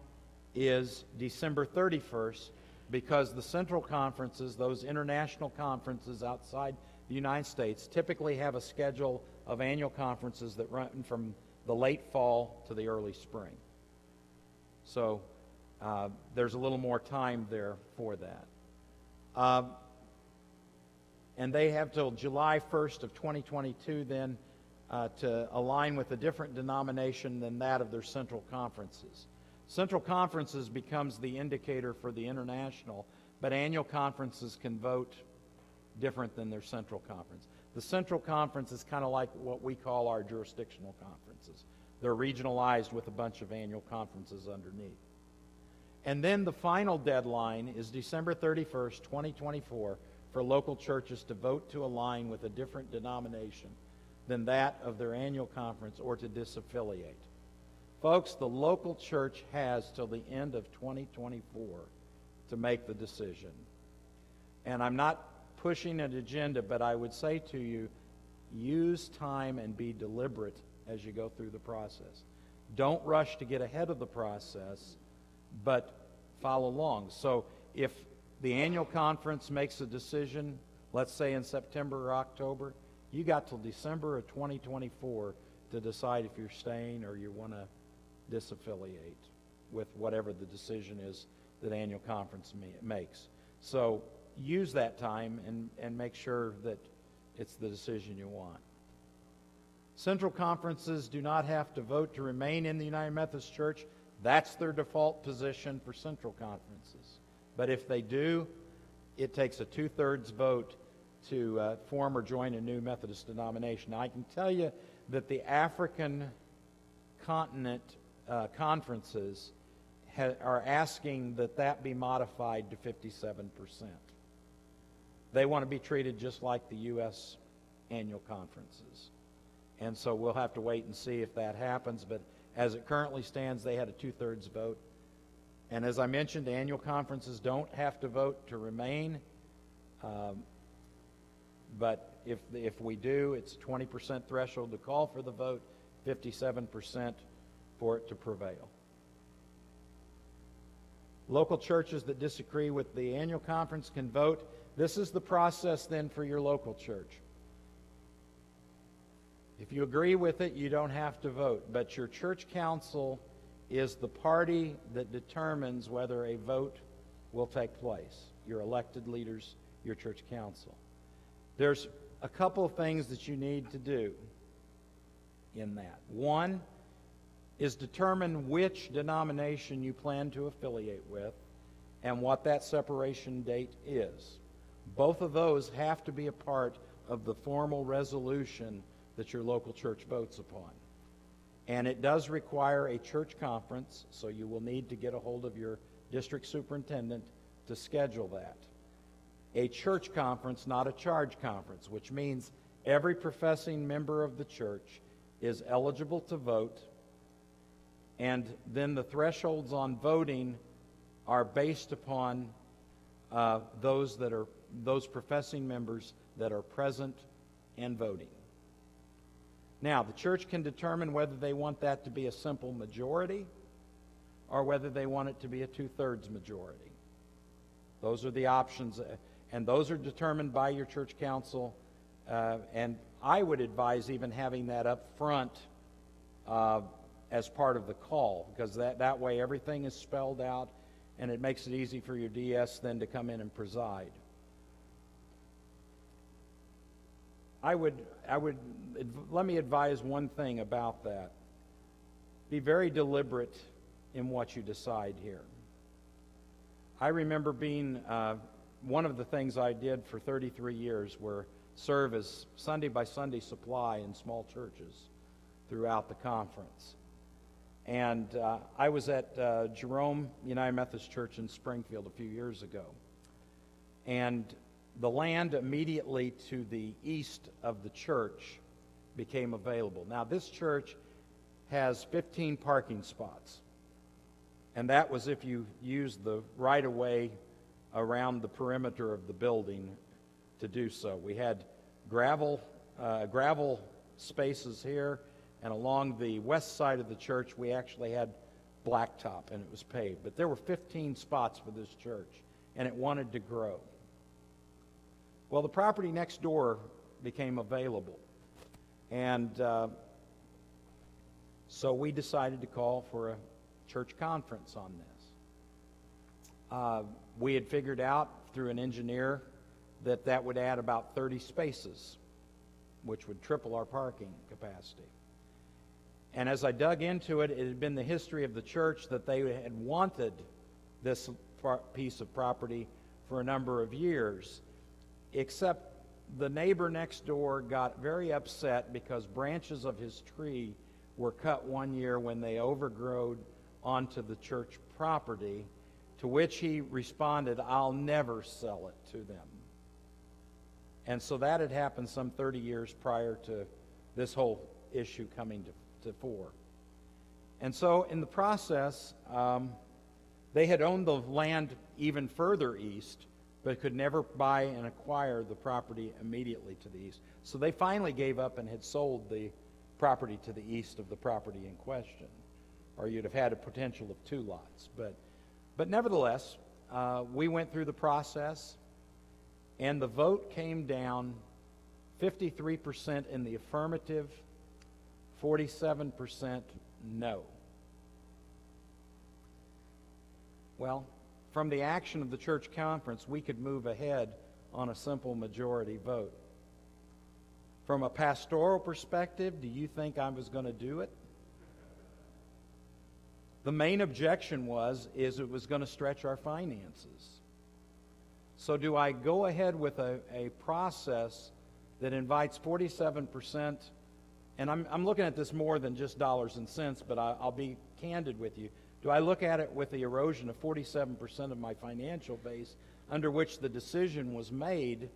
is December 31st, because the central conferences, those international conferences outside the United States, typically have a schedule of annual conferences that run from the late fall to the early spring. So there's a little more time there for that. And they have till July 1st of 2022 then to align with a different denomination than that of their central conferences. Central conferences becomes the indicator for the international, but annual conferences can vote different than their central conference. The central conference is kind of like what we call our jurisdictional conferences. They're regionalized with a bunch of annual conferences underneath. And then the final deadline is December 31st, 2024, for local churches to vote to align with a different denomination than that of their annual conference or to disaffiliate. Folks, the local church has till the end of 2024 to make the decision. And I'm not pushing an agenda, but I would say to you, use time and be deliberate as you go through the process. Don't rush to get ahead of the process, but follow along. So if the annual conference makes a decision, let's say in September or October, you got till December of 2024 to decide if you're staying or you want to disaffiliate with whatever the decision is that annual conference makes. So use that time and make sure that it's the decision you want. Central conferences do not have to vote to remain in the United Methodist Church. That's their default position for central conferences. But if they do, it takes a 2/3 vote to form or join a new Methodist denomination. Now, I can tell you that the African continent conferences are asking that be modified to 57%. They want to be treated just like the U.S. annual conferences. And so we'll have to wait and see if that happens. But as it currently stands, they had a 2/3 vote. And as I mentioned, annual conferences don't have to vote to remain. But if we do, it's a 20% threshold to call for the vote, 57% for it to prevail. Local churches that disagree with the annual conference can vote. This is the process then for your local church. If you agree with it, you don't have to vote, but your church council is the party that determines whether a vote will take place. Your elected leaders, your church council. There's a couple of things that you need to do in that. One is determine which denomination you plan to affiliate with and what that separation date is. Both of those have to be a part of the formal resolution that your local church votes upon. And it does require a church conference, so you will need to get a hold of your district superintendent to schedule that. A church conference, not a charge conference, which means every professing member of the church is eligible to vote, and then the thresholds on voting are based upon those professing members that are present and voting. Now, the church can determine whether they want that to be a simple majority or whether they want it to be a 2/3 majority. Those are the options, and those are determined by your church council. And I would advise even having that up front as part of the call, because that way everything is spelled out, and it makes it easy for your DS then to come in and preside. Let me advise one thing about that. Be very deliberate in what you decide here. I remember being, one of the things I did for 33 years were serve as Sunday by Sunday supply in small churches throughout the conference. And I was at Jerome United Methodist Church in Springfield a few years ago. And the land immediately to the east of the church became available. Now, this church has 15 parking spots. And that was if you used the right-of-way around the perimeter of the building to do so. We had gravel spaces here, and along the west side of the church, we actually had blacktop, and it was paved. But there were 15 spots for this church, and it wanted to grow. Well, the property next door became available, and so we decided to call for a church conference on this. We had figured out through an engineer that would add about 30 spaces, which would triple our parking capacity. And as I dug into it, it had been the history of the church that they had wanted this piece of property for a number of years, except the neighbor next door got very upset because branches of his tree were cut one year when they overgrowed onto the church property, to which he responded, "I'll never sell it to them." And so that had happened some 30 years prior to this whole issue coming to fore. And so in the process, they had owned the land even further east, but could never buy and acquire the property immediately to the east. So they finally gave up and had sold the property to the east of the property in question, or you'd have had a potential of 2 lots. But nevertheless, we went through the process, and the vote came down 53% in the affirmative, 47% no. Well, from the action of the church conference, we could move ahead on a simple majority vote. From a pastoral perspective, do you think I was going to do it? The main objection is it was going to stretch our finances. So do I go ahead with a process that invites 47%, and I'm looking at this more than just dollars and cents, but I'll be candid with you. Do I look at it with the erosion of 47% of my financial base, under which the decision was made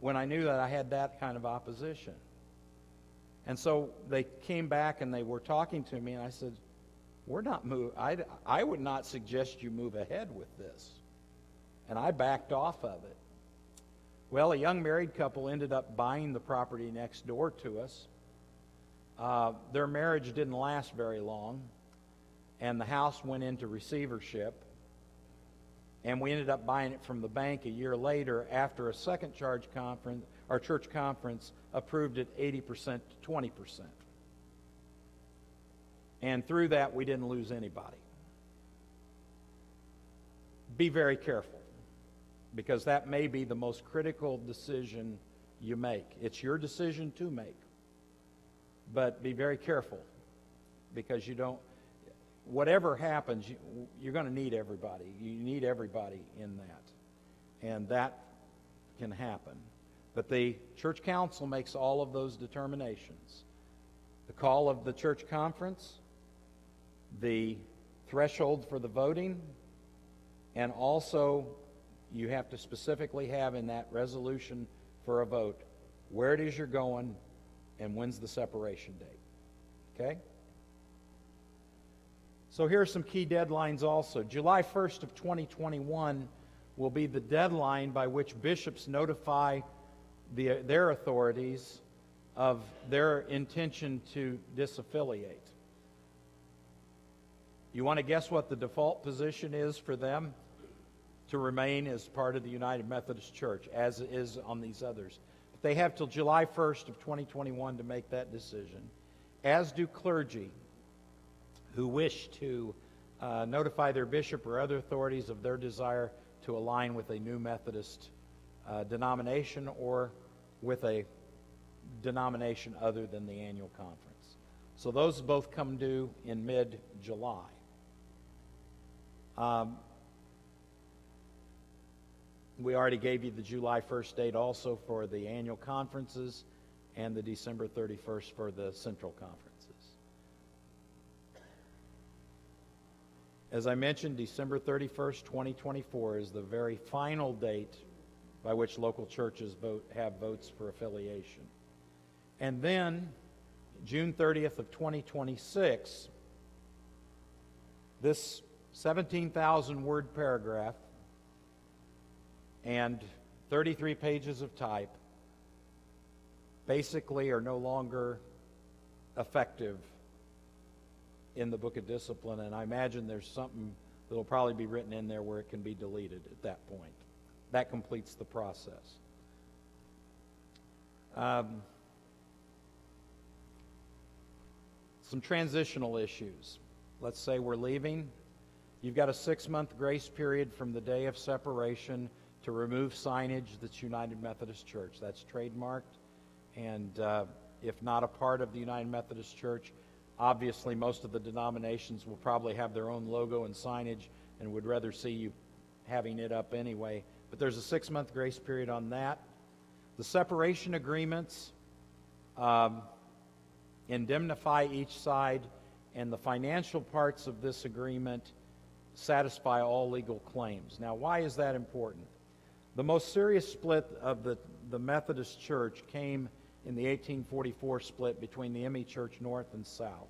when I knew that I had that kind of opposition? And so they came back and they were talking to me, and I said, I would not suggest you move ahead with this. And I backed off of it. Well, a young married couple ended up buying the property next door to us. Their marriage didn't last very long. and the house went into receivership, and we ended up buying it from the bank a year later after a second church conference approved it 80% to 20%. And through that, we didn't lose anybody. Be very careful, because that may be the most critical decision you make. It's your decision to make. But be very careful, because whatever happens, you're going to need everybody. You need everybody in that. And that can happen. But the church council makes all of those determinations. The call of the church conference, the threshold for the voting, and also you have to specifically have in that resolution for a vote where it is you're going and when's the separation date. Okay? So here are some key deadlines also. July 1st of 2021 will be the deadline by which bishops notify their authorities of their intention to disaffiliate. You want to guess what the default position is for them? To remain as part of the United Methodist Church, as it is on these others. But they have till July 1st of 2021 to make that decision, as do clergy who wish to notify their bishop or other authorities of their desire to align with a new Methodist denomination or with a denomination other than the annual conference. So those both come due in mid-July. We already gave you the July 1st date also for the annual conferences and the December 31st for the central conferences. As I mentioned, December 31st, 2024 is the very final date by which local churches have votes for affiliation. And then, June 30th of 2026, this 17,000-word paragraph and 33 pages of type basically are no longer effective in the Book of Discipline, and I imagine there's something that will probably be written in there where it can be deleted at that point. That completes the process. Some transitional issues. Let's say we're leaving. You've got a 6-month grace period from the day of separation to remove signage that's United Methodist Church. That's trademarked, and if not a part of the United Methodist Church, obviously most of the denominations will probably have their own logo and signage and would rather see you having it up anyway. But there's a 6-month grace period on that. The separation agreements indemnify each side, and the financial parts of this agreement satisfy all legal claims. Now, why is that important? The most serious split of the Methodist Church came in the 1844 split between the ME Church North and South.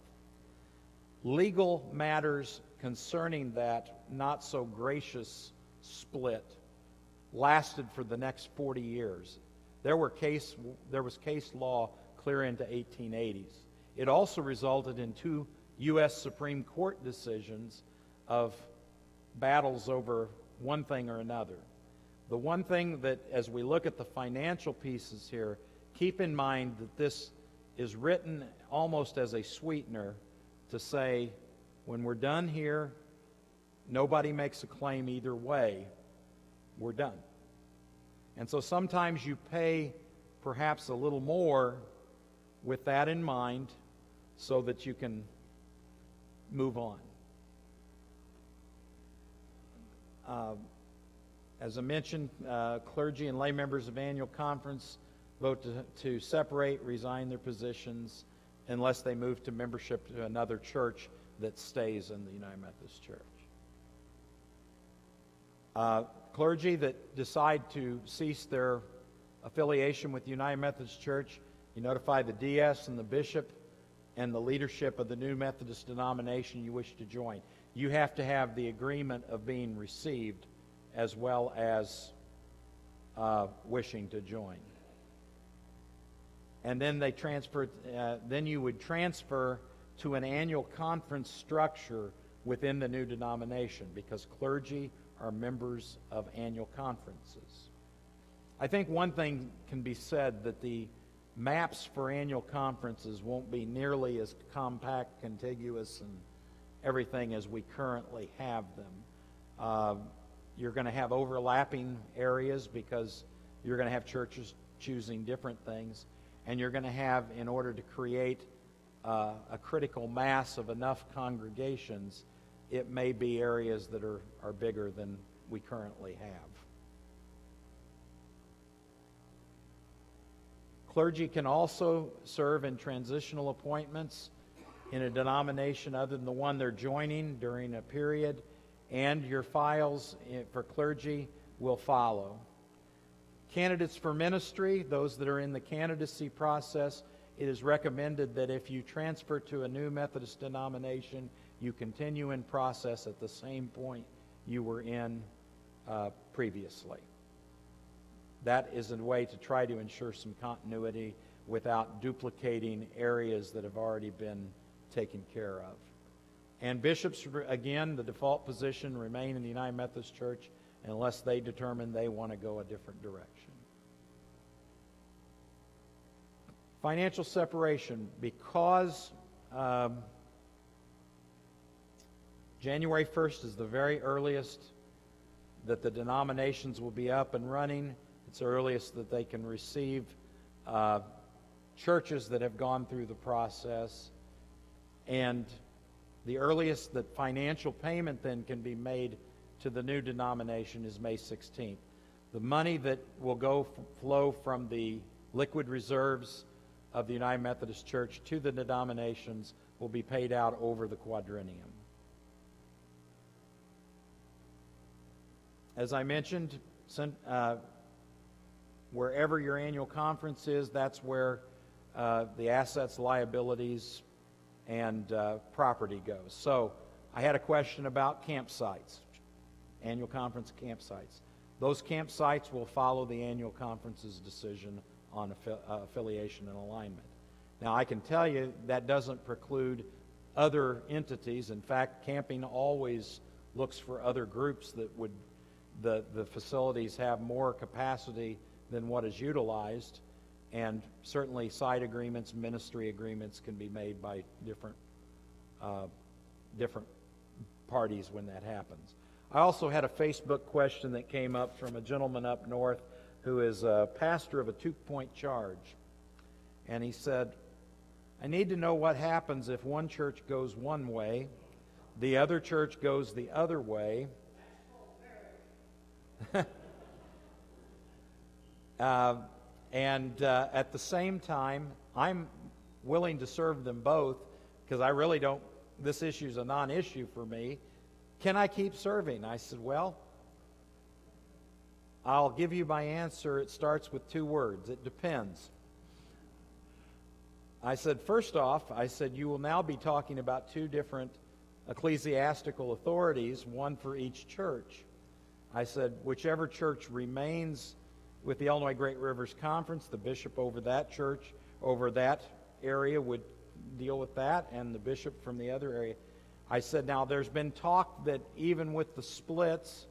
Legal matters concerning that not so gracious split lasted for the next 40 years. There was case law clear into 1880s. It also resulted in 2 U.S. Supreme Court decisions of battles over one thing or another. The one thing that, as we look at the financial pieces here, keep in mind that this is written almost as a sweetener to say, when we're done here, nobody makes a claim either way, we're done. And so sometimes you pay perhaps a little more with that in mind so that you can move on. As I mentioned, clergy and lay members of annual conference vote to separate, resign their positions, unless they move to membership to another church that stays in the United Methodist Church. Clergy that decide to cease their affiliation with the United Methodist Church, you notify the DS and the bishop and the leadership of the new Methodist denomination you wish to join. You have to have the agreement of being received as well as wishing to join. And then they transfer. Then you would transfer to an annual conference structure within the new denomination, because clergy are members of annual conferences. I think one thing can be said, that the maps for annual conferences won't be nearly as compact, contiguous, and everything as we currently have them. You're going to have overlapping areas because you're going to have churches choosing different things, and you're going to have, in order to create a critical mass of enough congregations, it may be areas that are bigger than we currently have. Clergy can also serve in transitional appointments in a denomination other than the one they're joining during a period, and your files for clergy will follow. Candidates for ministry, those that are in the candidacy process, it is recommended that if you transfer to a new Methodist denomination, you continue in process at the same point you were in previously. That is a way to try to ensure some continuity without duplicating areas that have already been taken care of. And bishops, again, the default position remain in the United Methodist Church unless they determine they want to go a different direction. Financial separation. Because January 1st is the very earliest that the denominations will be up and running. It's the earliest that they can receive churches that have gone through the process. And the earliest that financial payment then can be made to the new denomination is May 16th. The money that will flow from the liquid reserves of the United Methodist Church to the denominations will be paid out over the quadrennium. As I mentioned, wherever your annual conference is, that's where the assets, liabilities, and property goes. So I had a question about campsites, annual conference campsites. Those campsites will follow the annual conference's decision on affiliation and alignment. Now, I can tell you that doesn't preclude other entities. In fact, camping always looks for other groups that would, the facilities have more capacity than what is utilized, and certainly side agreements, ministry agreements can be made by different parties when that happens. I also had a Facebook question that came up from a gentleman up north who is a pastor of a 2-point charge. And he said, I need to know what happens if one church goes one way, the other church goes the other way. And at the same time, I'm willing to serve them both because I really don't, this issue is a non-issue for me. Can I keep serving? I said, well, I'll give you my answer. It starts with 2 words. It depends. I said, first off, I said, you will now be talking about 2 different ecclesiastical authorities, one for each church. I said, whichever church remains with the Illinois Great Rivers Conference, the bishop over that church, over that area would deal with that, and the bishop from the other area. I said, now there's been talk that even with the splits,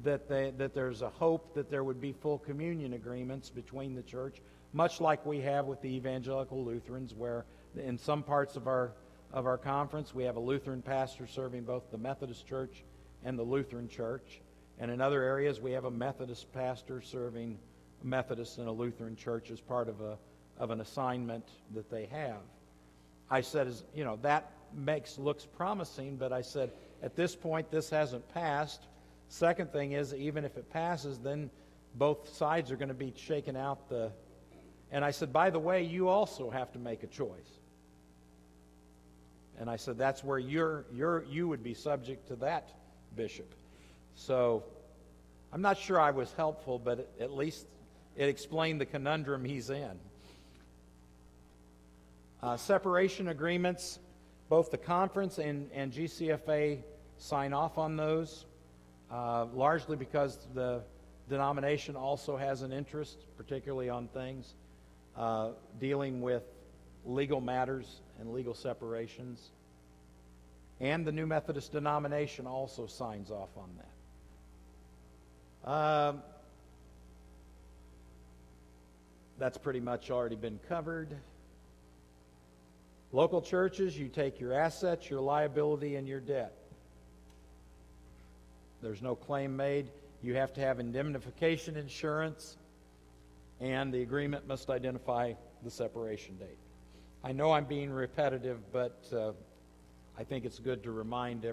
that there's a hope that there would be full communion agreements between the church, much like we have with the evangelical Lutherans, where in some parts of our conference we have a Lutheran pastor serving both the Methodist Church and the Lutheran Church, and in other areas we have a Methodist pastor serving a Methodist and a Lutheran church as part of an assignment that they have. I said, that looks promising, but I said, at this point this hasn't passed. Second thing is, even if it passes, then both sides are going to be shaking out and I said, by the way, you also have to make a choice. And I said, that's where you would be subject to that, bishop. So I'm not sure I was helpful, but at least it explained the conundrum he's in. Separation agreements, both the conference and GCFA sign off on those, largely because the denomination also has an interest, particularly on things dealing with legal matters and legal separations. And the New Methodist denomination also signs off on that. That's pretty much already been covered. Local churches, you take your assets, your liability, and your debt. There's no claim made. You have to have indemnification insurance, and the agreement must identify the separation date. I know I'm being repetitive, but I think it's good to remind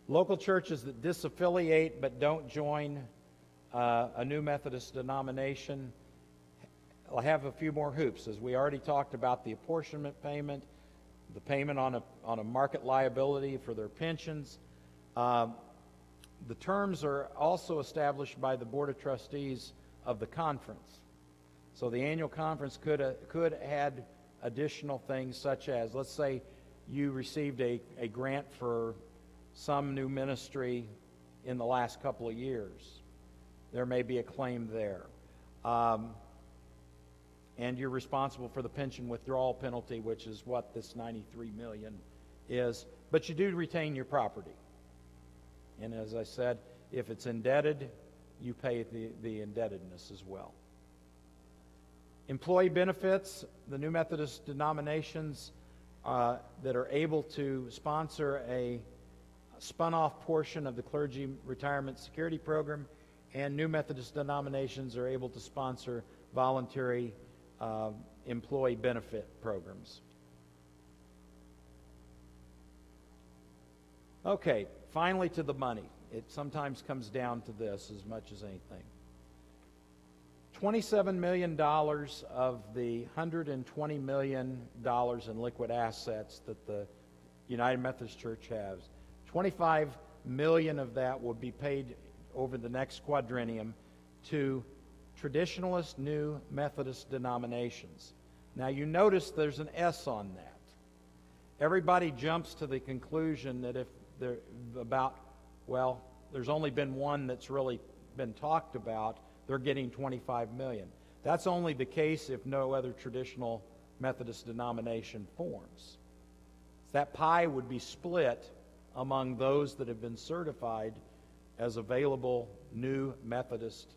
local churches that disaffiliate but don't join a New Methodist denomination will have a few more hoops, as we already talked about the apportionment payment, the payment on a market liability for their pensions. The terms are also established by the Board of Trustees of the conference. So the annual conference could add additional things, such as, let's say you received a grant for some new ministry in the last couple of years. There may be a claim there. And you're responsible for the pension withdrawal penalty, which is what this $93 million is. But you do retain your property. And as I said, if it's indebted, you pay the indebtedness as well. Employee benefits, the New Methodist denominations that are able to sponsor a spun-off portion of the Clergy Retirement Security Program, and New Methodist denominations are able to sponsor voluntary employee benefit programs. Okay, finally to the money. It sometimes comes down to this as much as anything. $27 million of the $120 million in liquid assets that the United Methodist Church has, $25 million of that will be paid over the next quadrennium to traditionalist New Methodist denominations. Now you notice there's an S on that. Everybody jumps to the conclusion that if they're there's only been one that's really been talked about, they're getting $25 million. That's only the case if no other traditional Methodist denomination forms. That pie would be split among those that have been certified as available New Methodist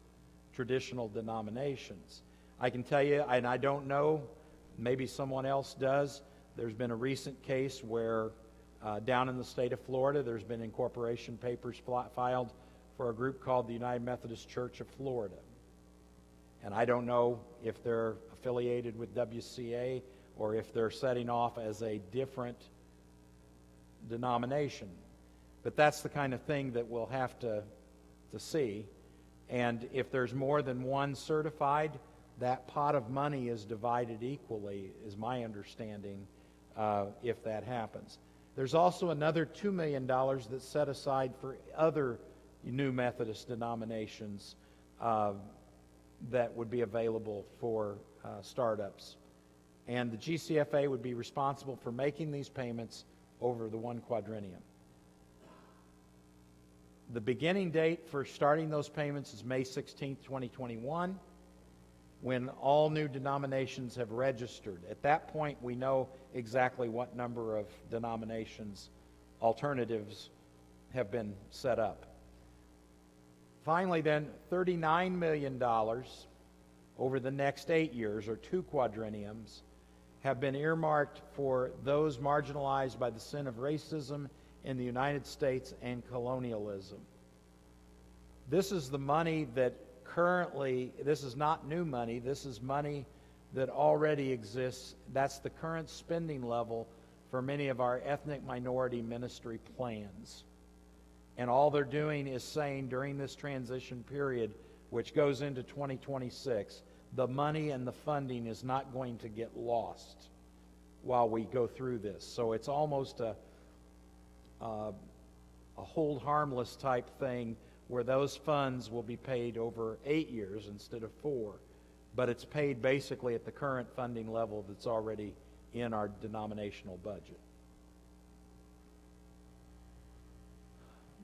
traditional denominations. I can tell you, and I don't know, maybe someone else does, there's been a recent case where down in the state of Florida, there's been incorporation papers filed for a group called the United Methodist Church of Florida. And I don't know if they're affiliated with WCA or if they're setting off as a different denomination. But that's the kind of thing that we'll have to see. And if there's more than one certified, that pot of money is divided equally, is my understanding, if that happens. There's also another $2 million that's set aside for other New Methodist denominations that would be available for startups. And the GCFA would be responsible for making these payments over the one quadrennium. The beginning date for starting those payments is May 16, 2021, when all new denominations have registered. At that point, we know exactly what number of denominations, alternatives, have been set up. Finally, then, $39 million over the next 8 years, or 2 quadrenniums, have been earmarked for those marginalized by the sin of racism in the United States and colonialism. This is the money that currently, this is not new money, this is money that already exists. That's the current spending level for many of our ethnic minority ministry plans. And all they're doing is saying during this transition period, which goes into 2026, the money and the funding is not going to get lost while we go through this. So it's almost a hold harmless type thing where those funds will be paid over 8 years instead of 4. But it's paid basically at the current funding level that's already in our denominational budget.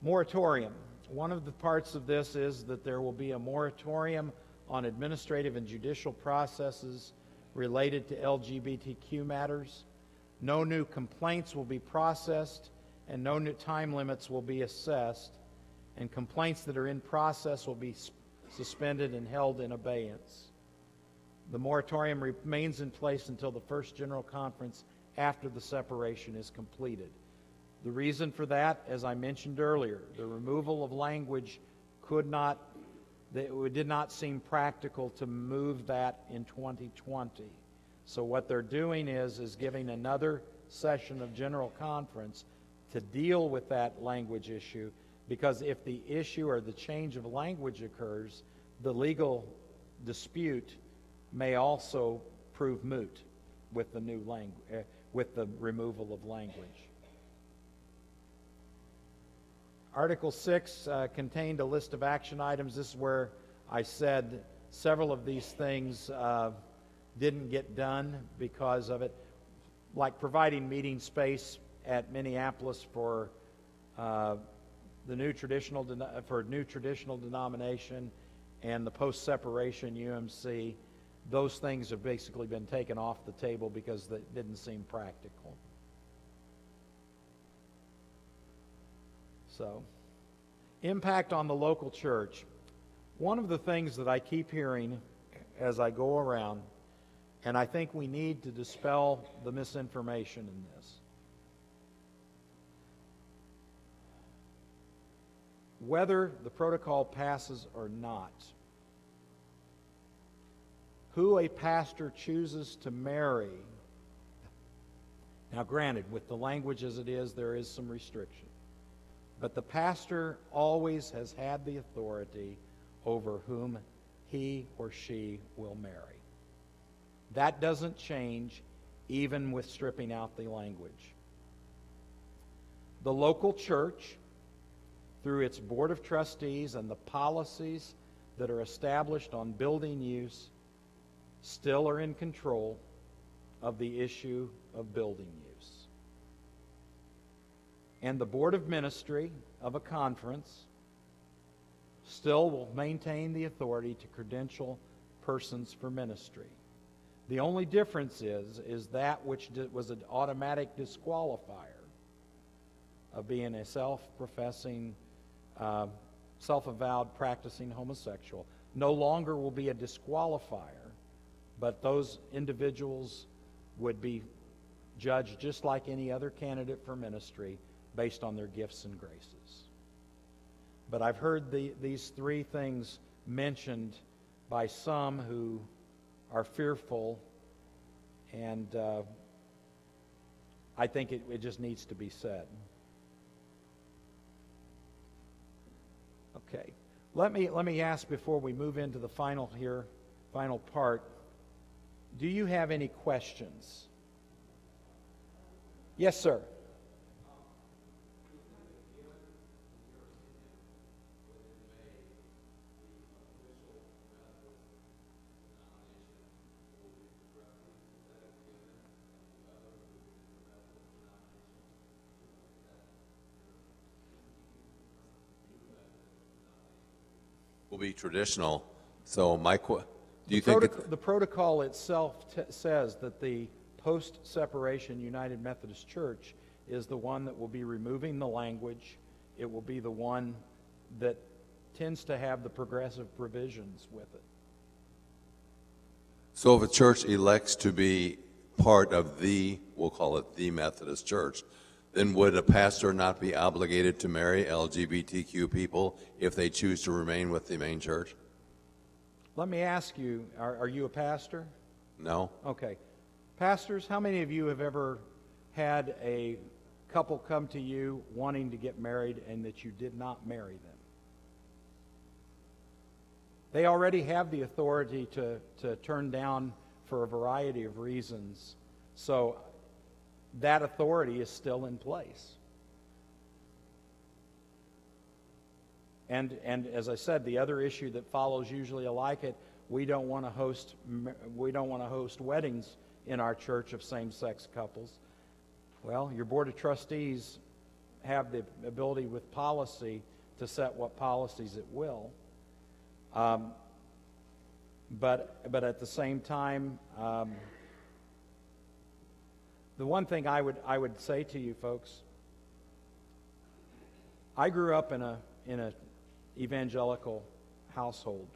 Moratorium. One of the parts of this is that there will be a moratorium on administrative and judicial processes related to LGBTQ matters. No new complaints will be processed, and no new time limits will be assessed, and complaints that are in process will be suspended and held in abeyance. The moratorium remains in place until the first General Conference after the separation is completed. The reason for that, as I mentioned earlier, the removal of language did not seem practical to move that in 2020. So what they're doing is giving another session of General Conference to deal with that language issue, because if the issue or the change of language occurs, the legal dispute may also prove moot with the new with the removal of language. Article 6 contained a list of action items. This is where I said several of these things didn't get done because of it, like providing meeting space at Minneapolis for new traditional denomination and the post-separation UMC. Those things have basically been taken off the table because they didn't seem practical. So, impact on the local church. One of the things that I keep hearing as I go around, and I think we need to dispel the misinformation in this. Whether the protocol passes or not, who a pastor chooses to marry, now granted, with the language as it is, there is some restriction. But the pastor always has had the authority over whom he or she will marry. That doesn't change even with stripping out the language. The local church, through its board of trustees and the policies that are established on building use, still are in control of the issue of building use. And the board of ministry of a conference still will maintain the authority to credential persons for ministry. The only difference is that which was an automatic disqualifier of being a self-professing, self-avowed practicing homosexual no longer will be a disqualifier, but those individuals would be judged just like any other candidate for ministry based on their gifts and graces. But I've heard these three things mentioned by some who are fearful, and I think it just needs to be said. Okay, let me ask before we move into the final part. Do you have any questions? Yes, sir. Will be traditional. So do you think The protocol itself says that the post-separation United Methodist Church is the one that will be removing the language. It will be the one that tends to have the progressive provisions with it. so if a church elects to be part of we'll call it the Methodist Church, then would a pastor not be obligated to marry LGBTQ people if they choose to remain with the main church? Let me ask you, are you a pastor? No? Okay. Pastors, how many of you have ever had a couple come to you wanting to get married and that you did not marry them? They already have the authority to turn down for a variety of reasons. So that authority is still in place. And as I said, the other issue that follows usually like it, we don't want to host weddings in our church of same-sex couples. Well, your board of trustees have the ability with policy to set what policies it will. But at the same time, The one thing I would say to you folks, I grew up in a evangelical household.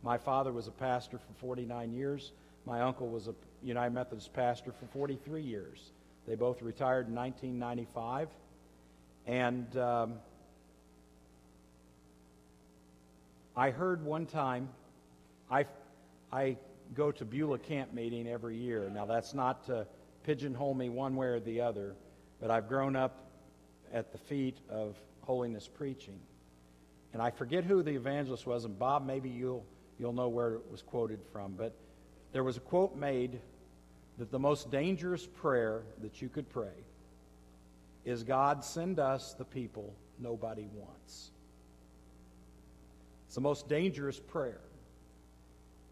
My father was a pastor for 49 years. My uncle was a United Methodist pastor for 43 years. They both retired in 1995. And I heard one time, I go to Beulah Camp meeting every year. Now, that's not to pigeonhole me one way or the other, but I've grown up at the feet of holiness preaching. And I forget who the evangelist was, and Bob, maybe you'll know where it was quoted from, but there was a quote made that the most dangerous prayer that you could pray is, God, send us the people nobody wants. It's the most dangerous prayer.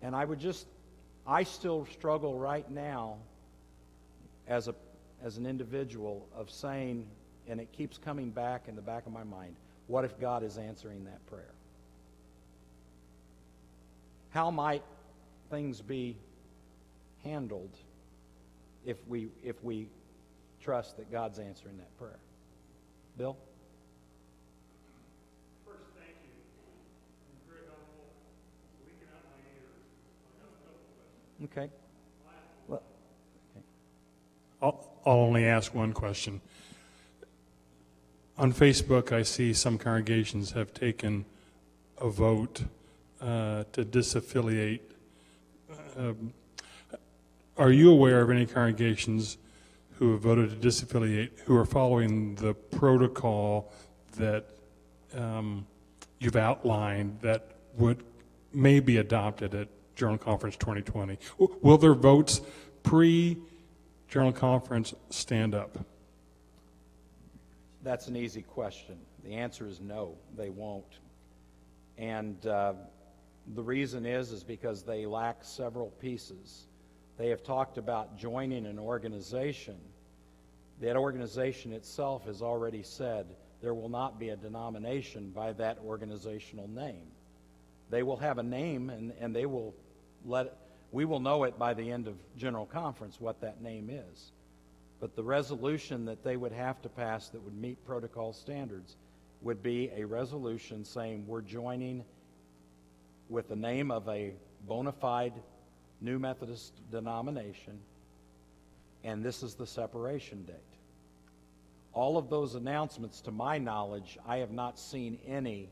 And I still struggle right now as an individual of saying, and it keeps coming back in the back of my mind, what if God is answering that prayer? How might things be handled if we trust that God's answering that prayer? Bill? First, thank you. You're very helpful. Leaking out my ears. I have a couple questions. Okay. Well, I'll only ask one question. On Facebook, I see some congregations have taken a vote to disaffiliate. Are you aware of any congregations who have voted to disaffiliate who are following the protocol that you've outlined that may be adopted at General Conference 2020? Will their votes pre-General Conference stand up? that's an easy question. The answer is no, they won't. And the reason is because they lack several pieces. They have talked about joining an organization. That organization itself has already said there will not be a denomination by that organizational name. They will have a name, and they will we will know it by the end of General Conference what that name is. But the resolution that they would have to pass that would meet protocol standards would be a resolution saying we're joining with the name of a bona fide New Methodist denomination, and this is the separation date. All of those announcements, to my knowledge, I have not seen any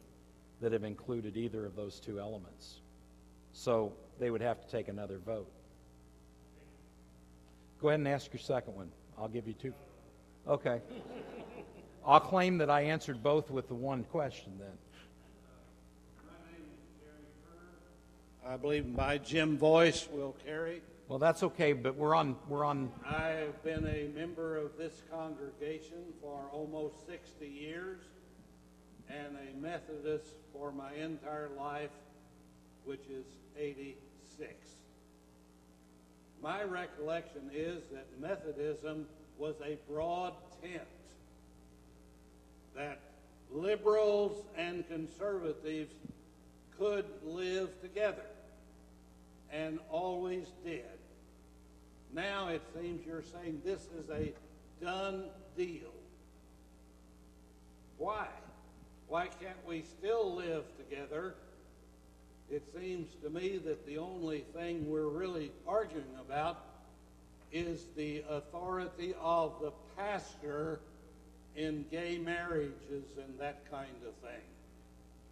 that have included either of those two elements. So they would have to take another vote. Go ahead and ask your second one. I'll give you two. Okay. I'll claim that I answered both with the one question then. I believe my Jim voice will carry. Well, that's okay, but we're on. I have been a member of this congregation for almost 60 years and a Methodist for my entire life, which is 86. My recollection is that Methodism was a broad tent, that liberals and conservatives could live together and always did. Now it seems you're saying this is a done deal. Why? Why can't we still live together? It seems to me that the only thing we're really arguing about is the authority of the pastor in gay marriages and that kind of thing.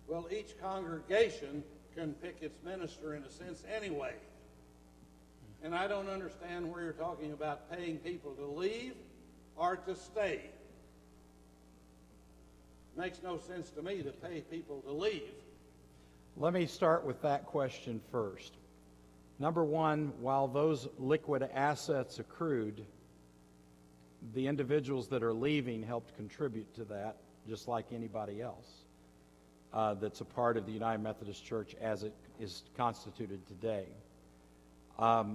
Well, each congregation can pick its minister in a sense anyway. And I don't understand where you're talking about paying people to leave or to stay. Makes no sense to me to pay people to leave. Let me start with that question first. Number one, while those liquid assets accrued, the individuals that are leaving helped contribute to that, just like anybody else that's a part of the United Methodist Church as it is constituted today. I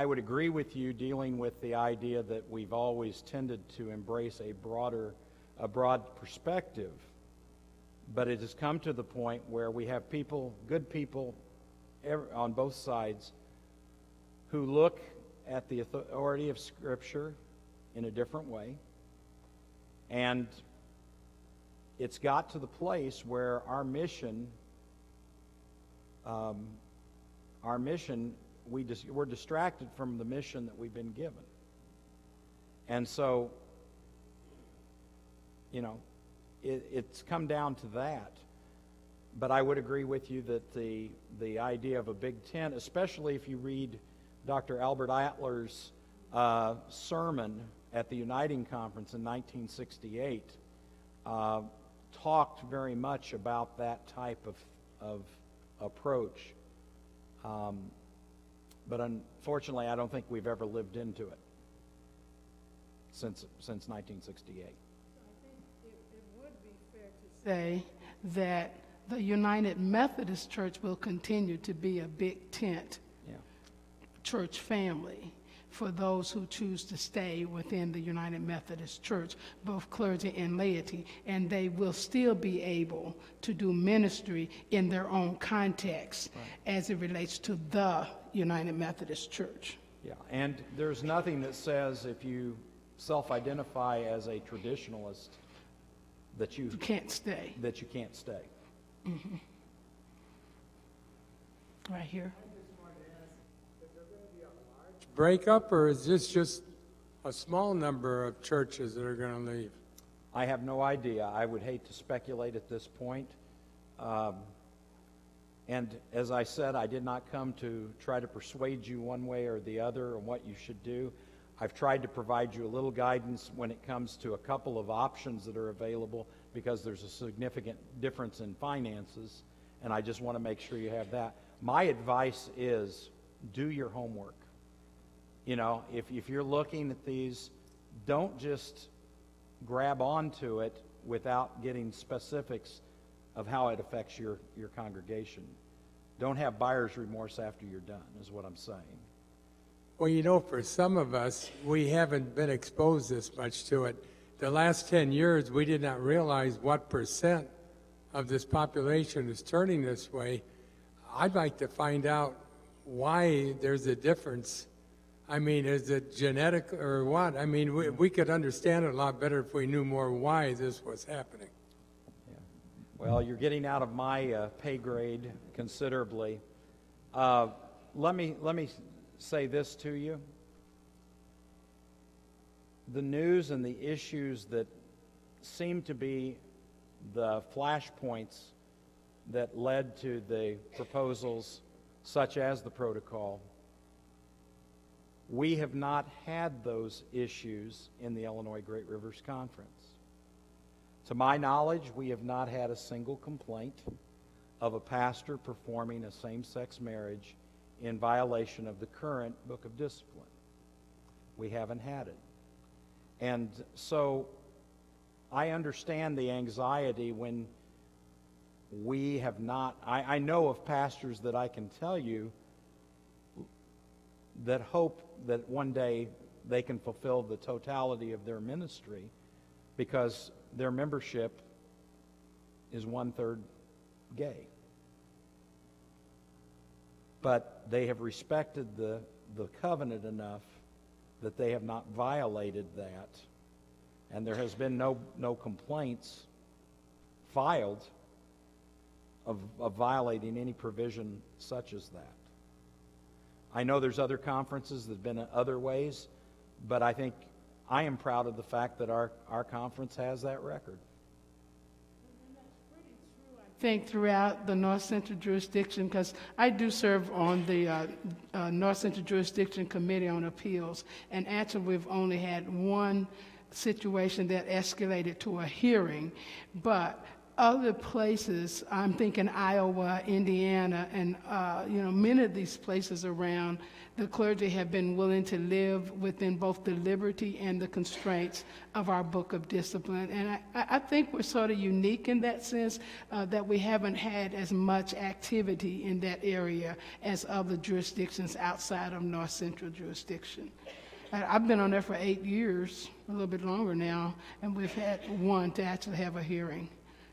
would agree with you dealing with the idea that we've always tended to embrace a broad perspective. But it has come to the point where we have people, good people on both sides, who look at the authority of Scripture in a different way. And it's got to the place where our mission, we're distracted from the mission that we've been given. And so, you know, it's come down to that. But I would agree with you that the idea of a big tent, especially if you read Dr. Albert Adler's sermon at the Uniting Conference in 1968, talked very much about that type of approach. But unfortunately, I don't think we've ever lived into it since 1968. Say that the United Methodist Church will continue to be a big tent church family for those who choose to stay within the United Methodist Church, both clergy and laity, and they will still be able to do ministry in their own context as it relates to the United Methodist Church. Yeah, and there's nothing that says if you self-identify as a traditionalist that you can't stay. That you can't stay. Mm-hmm. Right here. Breakup, or is this just a small number of churches that are going to leave? I have no idea. I would hate to speculate at this point. And as I said, I did not come to try to persuade you one way or the other on what you should do. I've tried to provide you a little guidance when it comes to a couple of options that are available, because there's a significant difference in finances, and I just want to make sure you have that. My advice is do your homework. You know, if you're looking at these, don't just grab onto it without getting specifics of how it affects your congregation. Don't have buyer's remorse after you're done, is what I'm saying. Well, you know, for some of us, we haven't been exposed this much to it. The last 10 years, we did not realize what percent of this population is turning this way. I'd like to find out why there's a difference. I mean, is it genetic or what? I mean, we could understand it a lot better if we knew more why this was happening. Yeah. Well, you're getting out of my pay grade considerably. Let me say this to you. The news and the issues that seem to be the flashpoints that led to the proposals, such as the protocol, we have not had those issues in the Illinois Great Rivers Conference. To my knowledge, we have not had a single complaint of a pastor performing a same-sex marriage in violation of the current Book of Discipline. We haven't had it. And so I understand the anxiety when we have not. I know of pastors that I can tell you that hope that one day they can fulfill the totality of their ministry because their membership is 1/3 gay. But they have respected the covenant enough that they have not violated that, and there has been no complaints filed of violating any provision such as that. I know there's other conferences that have been other ways, but I think I am proud of the fact that our conference has that record. I think throughout the North Central Jurisdiction, because I do serve on the North Central Jurisdiction Committee on Appeals, and actually we've only had one situation that escalated to a hearing, but other places, I'm thinking Iowa, Indiana, and many of these places around, the clergy have been willing to live within both the liberty and the constraints of our Book of Discipline. And I think we're sort of unique in that sense, that we haven't had as much activity in that area as other jurisdictions outside of North Central Jurisdiction. I've been on there for 8 years, a little bit longer now, and we've had one to actually have a hearing.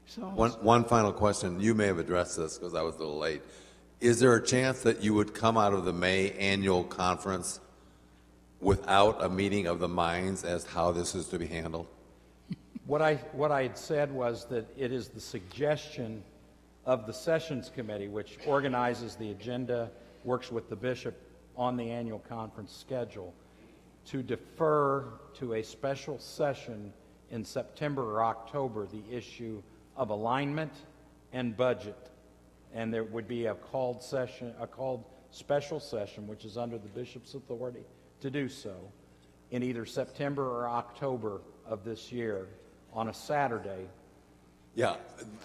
So One final question. You may have addressed this because I was a little late. Is there a chance that you would come out of the May annual conference without a meeting of the minds as how this is to be handled? What I had said was that it is the suggestion of the Sessions Committee, which organizes the agenda, works with the bishop on the annual conference schedule, to defer to a special session in September or October the issue of alignment and budget. And there would be a called special session, which is under the bishop's authority to do so, in either September or October of this year on a Saturday. Yeah,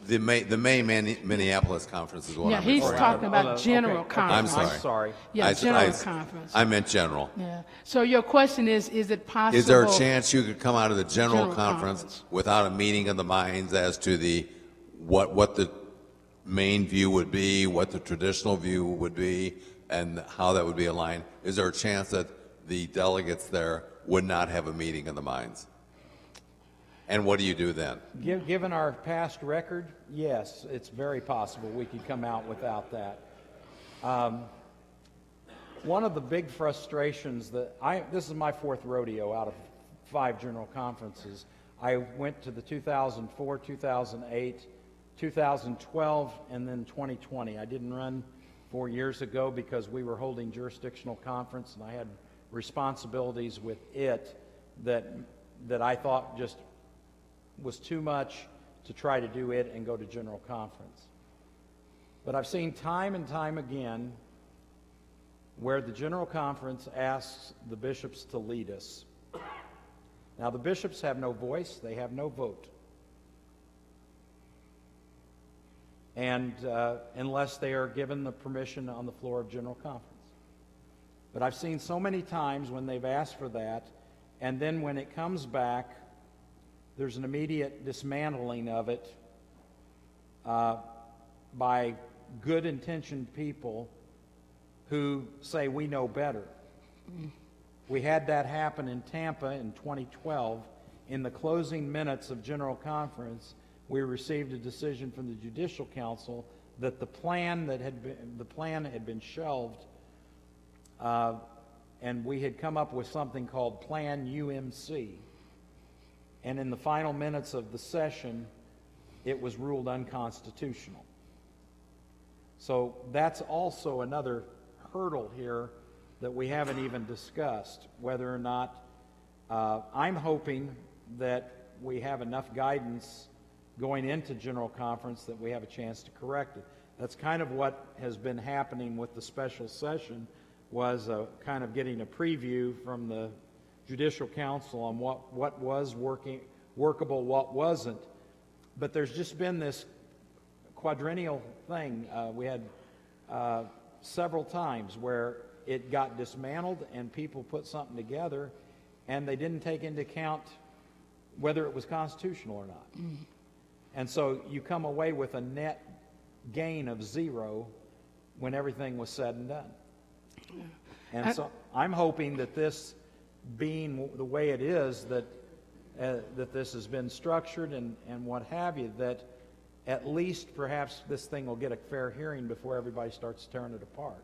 the May Minneapolis conference is what Yeah, I'm he's referring talking to. about general Okay. conference. I'm I'm sorry. Yeah, general conference. I meant general. Yeah. So your question is it possible? Is there a chance you could come out of the general General conference conference. without a meeting of the minds as to the what the main view would be, what the traditional view would be, and how that would be aligned? Is there a chance that the delegates there would not have a meeting of the minds? And what do you do then? Given our past record, yes, it's very possible we could come out without that. One of the big frustrations this is my fourth rodeo out of 5 general conferences. I went to the 2004, 2008, 2012, and then 2020. I didn't run 4 years ago because we were holding jurisdictional conference, and I had responsibilities with it that I thought just was too much to try to do it and go to general conference. But I've seen time and time again where the general conference asks the bishops to lead us. Now, the bishops have no voice, they have no vote. And unless they are given the permission on the floor of general conference. But I've seen so many times when they've asked for that, and then when it comes back, there's an immediate dismantling of it by good-intentioned people who say we know better. We had that happen in Tampa in 2012. In the closing minutes of General Conference, we received a decision from the Judicial Council that the plan had been shelved, and we had come up with something called Plan UMC. And in the final minutes of the session, it was ruled unconstitutional. So that's also another hurdle here that we haven't even discussed, whether or not I'm hoping that we have enough guidance going into General Conference that we have a chance to correct it. That's kind of what has been happening with the special session, was kind of getting a preview from the Judicial Council on what was workable, what wasn't. But there's just been this quadrennial thing. We had several times where it got dismantled and people put something together and they didn't take into account whether it was constitutional or not. And so you come away with a net gain of 0 when everything was said and done. And so I'm hoping that this, being the way it is, that this has been structured and what have you, that at least perhaps this thing will get a fair hearing before everybody starts tearing it apart.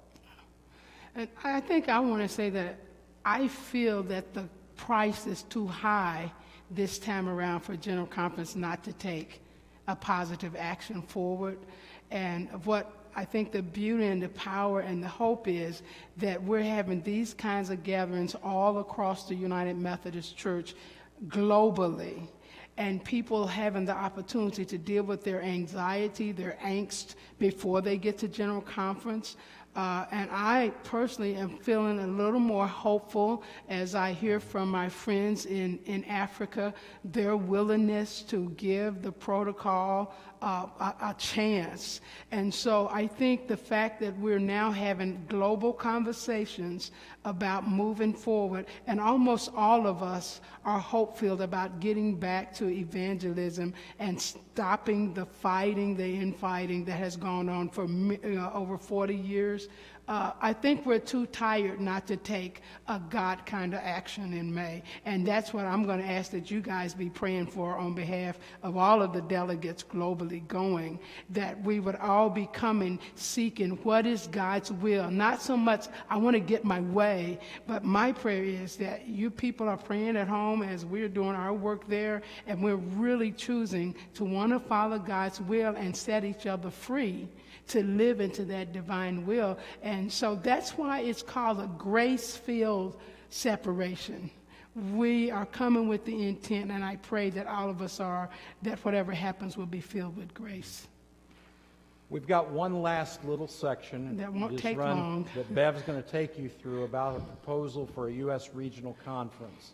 And I think I want to say that I feel that the price is too high this time around for General Conference not to take a positive action forward. And what I think the beauty and the power and the hope is that we're having these kinds of gatherings all across the United Methodist Church globally, and people having the opportunity to deal with their anxiety, their angst before they get to General Conference. And I personally am feeling a little more hopeful as I hear from my friends in Africa, their willingness to give the protocol a chance. And so I think the fact that we're now having global conversations about moving forward, and almost all of us are hopeful about getting back to evangelism and stopping the fighting, the infighting that has gone on for over 40 years. years. I think we're too tired not to take a God kind of action in May. And that's what I'm going to ask that you guys be praying for on behalf of all of the delegates globally going, that we would all be coming seeking what is God's will. Not so much I want to get my way, but my prayer is that you people are praying at home as we're doing our work there, and we're really choosing to want to follow God's will and set each other free to live into that divine will. And so that's why it's called a grace-filled separation. We are coming with the intent, and I pray that all of us are, that whatever happens will be filled with grace. We've got one last little section That won't just take long. that Bev's going to take you through about a proposal for a U.S. regional conference.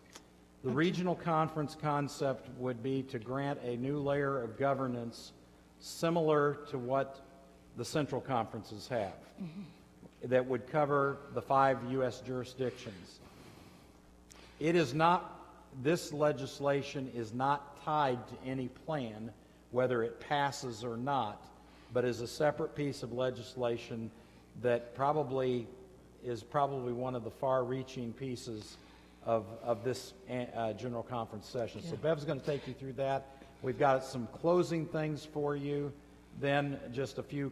The regional conference concept would be to grant a new layer of governance similar to what the central conferences have, that would cover the 5 U.S. jurisdictions. It is not, this legislation is not tied to any plan, whether it passes or not, but is a separate piece of legislation that is probably one of the far-reaching pieces of this General Conference session. So Bev's going to take you through that. We've got some closing things for you, then just a few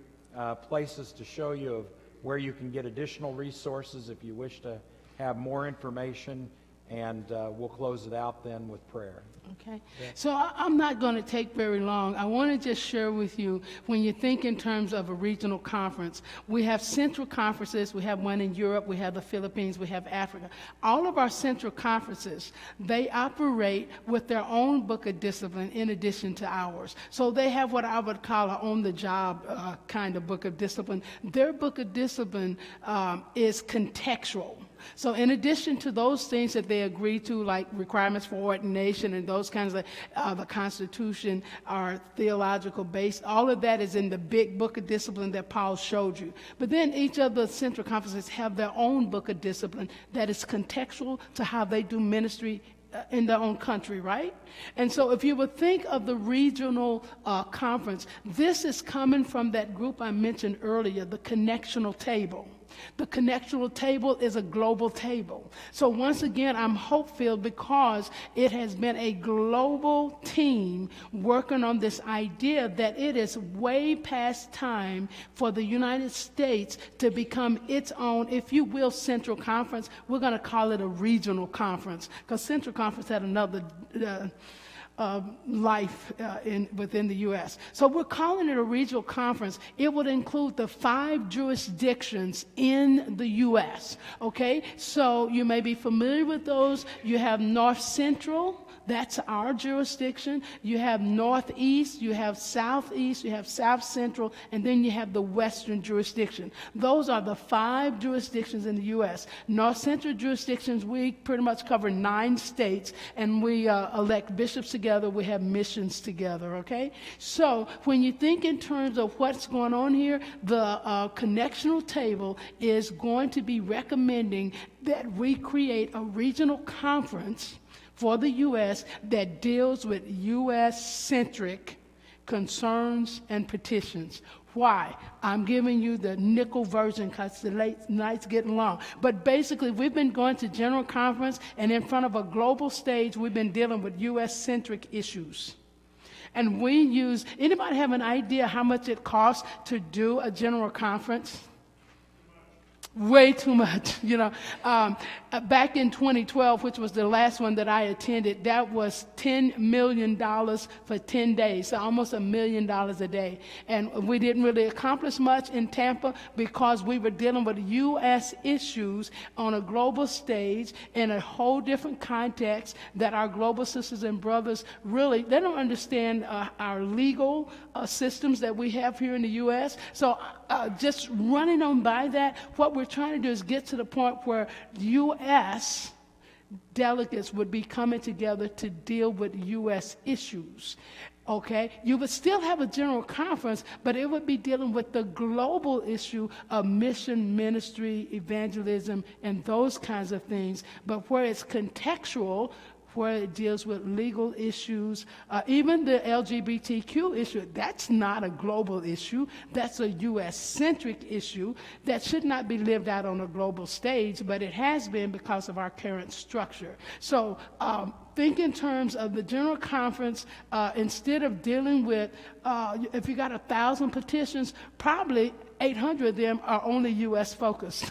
places to show you of where you can get additional resources if you wish to have more information, and we'll close it out then with prayer. Okay, so I'm not going to take very long. I want to just share with you, when you think in terms of a regional conference, we have central conferences. We have one in Europe, we have the Philippines, we have Africa. All of our central conferences, they operate with their own book of discipline in addition to ours. So they have what I would call an on-the-job kind of book of discipline. Their book of discipline is contextual. So in addition to those things that they agree to, like requirements for ordination and those kinds of, the Constitution, our theological base, all of that is in the big book of discipline that Paul showed you. But then each of the central conferences have their own book of discipline that is contextual to how they do ministry in their own country, right? And so if you would think of the regional conference, this is coming from that group I mentioned earlier, the connectional table. The connectional table is a global table. So once again, I'm hope-filled because it has been a global team working on this idea that it is way past time for the United States to become its own, if you will, central conference. We're going to call it a regional conference because central conference had another life within the U.S. So we're calling it a regional conference. It would include the 5 jurisdictions in the U.S., okay? So you may be familiar with those. You have North Central. That's our jurisdiction. You have Northeast, you have Southeast, you have South Central, and then you have the Western jurisdiction. Those are the 5 jurisdictions in the U.S. North Central jurisdictions, we pretty much cover 9 states, and we elect bishops together. We have missions together, okay? So when you think in terms of what's going on here, the connectional table is going to be recommending that we create a regional conference for the U.S. that deals with U.S.-centric concerns and petitions. Why? I'm giving you the nickel version because the night's getting long. But basically, we've been going to General Conference, and in front of a global stage, we've been dealing with U.S.-centric issues. And we use, anybody have an idea how much it costs to do a General Conference? Way too much, you know. Back in 2012, which was the last one that I attended, that was $10 million for 10 days, so almost $1 million a day. And we didn't really accomplish much in Tampa because we were dealing with U.S. issues on a global stage in a whole different context that our global sisters and brothers really, they don't understand our legal systems that we have here in the U.S. So just running on by that, what we're trying to do is get to the point where U.S. delegates would be coming together to deal with U.S. issues. Okay? You would still have a general conference, but it would be dealing with the global issue of mission, ministry, evangelism, and those kinds of things. But where it's contextual, where it deals with legal issues, even the LGBTQ issue. That's not a global issue. That's a U.S.-centric issue that should not be lived out on a global stage, but it has been because of our current structure. So think in terms of the General Conference. Instead of dealing with, if you got 1,000 petitions, probably 800 of them are only U.S. focused.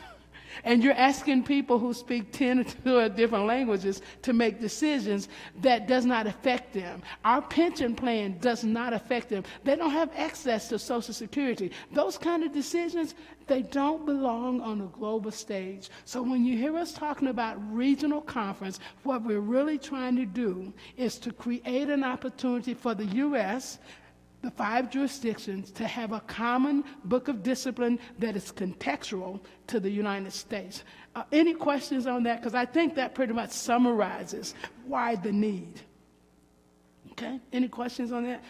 And you're asking people who speak 10 or different languages to make decisions that does not affect them. Our pension plan does not affect them. They don't have access to Social Security. Those kind of decisions, they don't belong on a global stage. So when you hear us talking about regional conference, what we're really trying to do is to create an opportunity for the U.S., the 5 jurisdictions, to have a common book of discipline that is contextual to the United States. Any questions on that? Because I think that pretty much summarizes why the need. Okay? Any questions on that?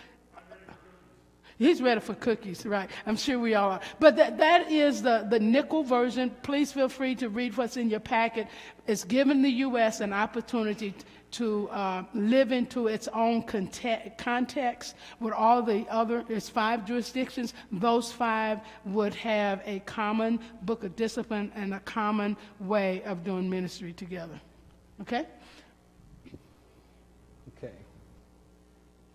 He's ready for cookies, right? I'm sure we all are. But that is the nickel version. Please feel free to read what's in your packet. It's given the U.S. an opportunity to live into its own context with all the other, it's 5 jurisdictions. Those 5 would have a common book of discipline and a common way of doing ministry together. Okay? Okay.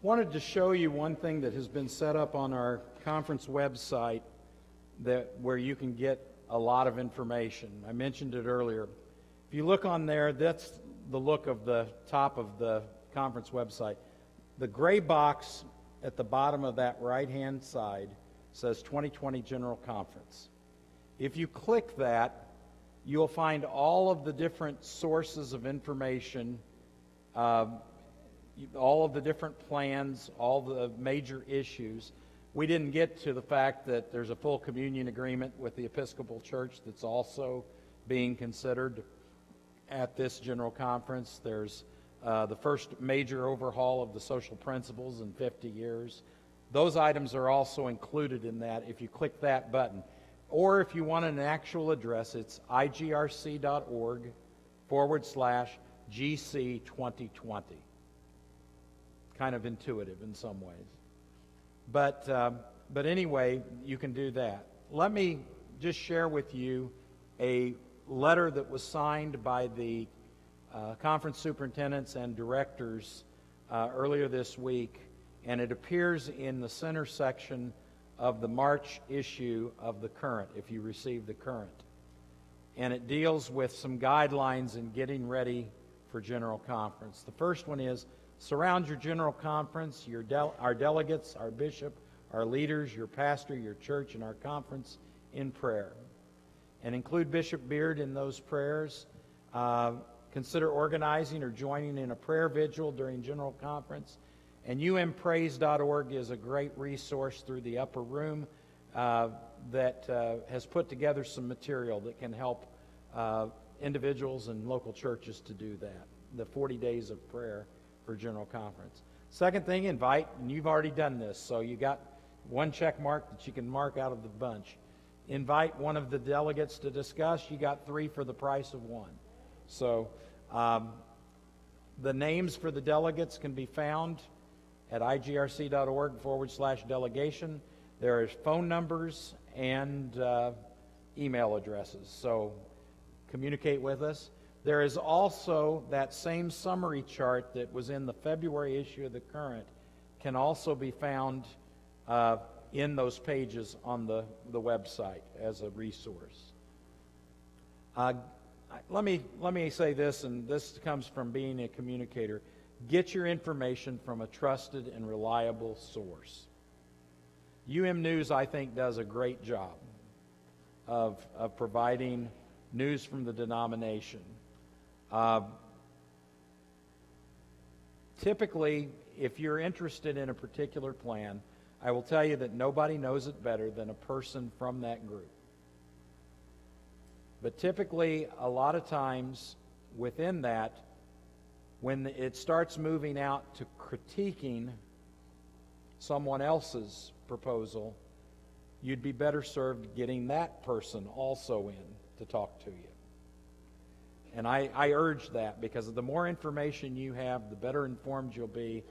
Wanted to show you one thing that has been set up on our conference website where you can get a lot of information. I mentioned it earlier. If you look on there, that's the look of the top of the conference website. The gray box at the bottom of that right-hand side says 2020 General Conference. If you click that, you'll find all of the different sources of information, all of the different plans, all the major issues. We didn't get to the fact that there's a full communion agreement with the Episcopal Church that's also being considered at this General Conference. There's the first major overhaul of the social principles in 50 years. Those items are also included in that if you click that button. Or if you want an actual address, it's igrc.org/GC2020. Kind of intuitive in some ways. But anyway, you can do that. Let me just share with you a letter that was signed by the conference superintendents and directors earlier this week, and it appears in the center section of the March issue of the Current, if you receive the Current. And it deals with some guidelines in getting ready for General Conference. The first one is, surround your General Conference, our delegates, our bishop, our leaders, your pastor, your church, and our conference in prayer. And include Bishop Beard in those prayers. Consider organizing or joining in a prayer vigil during General Conference. And umpraise.org is a great resource through the upper room that has put together some material that can help individuals and local churches to do that. The 40 days of prayer for General Conference. Second thing, invite, and you've already done this, so you got one check mark that you can mark out of the bunch. Invite one of the delegates to discuss. You got 3 for the price of 1. So the names for the delegates can be found at igrc.org/delegation. There are phone numbers and email addresses. So communicate with us. There is also that same summary chart that was in the February issue of the Current can also be found in those pages on the website as a resource. Let me say this, and this comes from being a communicator. Get your information from a trusted and reliable source. News, I think, does a great job of providing news from the denomination. Typically, if you're interested in a particular plan, I will tell you that nobody knows it better than a person from that group. But typically, a lot of times within that, when it starts moving out to critiquing someone else's proposal, you'd be better served getting that person also in to talk to you. And I urge that, because the more information you have, the better informed you'll be.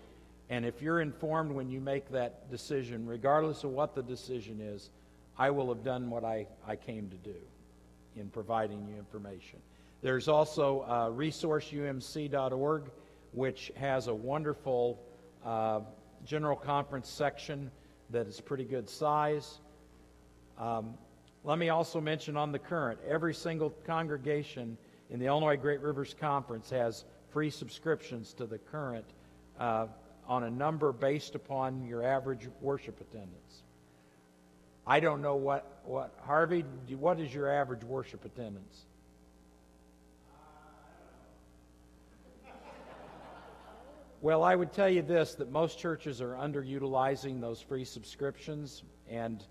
And if you're informed when you make that decision, regardless of what the decision is, I will have done what I came to do in providing you information. There's also resourceumc.org, which has a wonderful general conference section that is pretty good size. Let me also mention on the current, every single congregation in the Illinois Great Rivers Conference has free subscriptions to the current on a number based upon your average worship attendance. I don't know what Harvey, what is your average worship attendance? Well, I would tell you this, that most churches are underutilizing those free subscriptions, and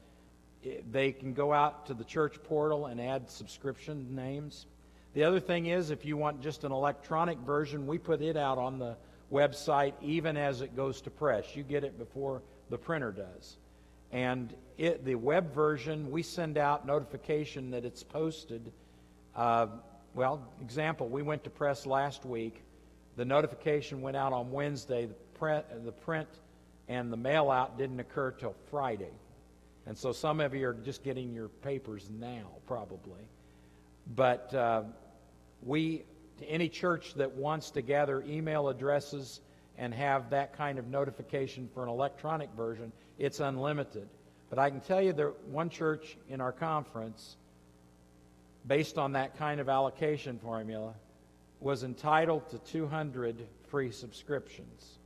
they can go out to the church portal and add subscription names. The other thing is, if you want just an electronic version, we put it out on the website even as it goes to press. You get it before the printer does. And the web version, we send out notification that it's posted. Example, we went to press last week. The notification went out on Wednesday. The print and the mail out didn't occur till Friday. And so some of you are just getting your papers now, probably. But any church that wants to gather email addresses and have that kind of notification for an electronic version, it's unlimited. But I can tell you that one church in our conference, based on that kind of allocation formula, was entitled to 200 free subscriptions.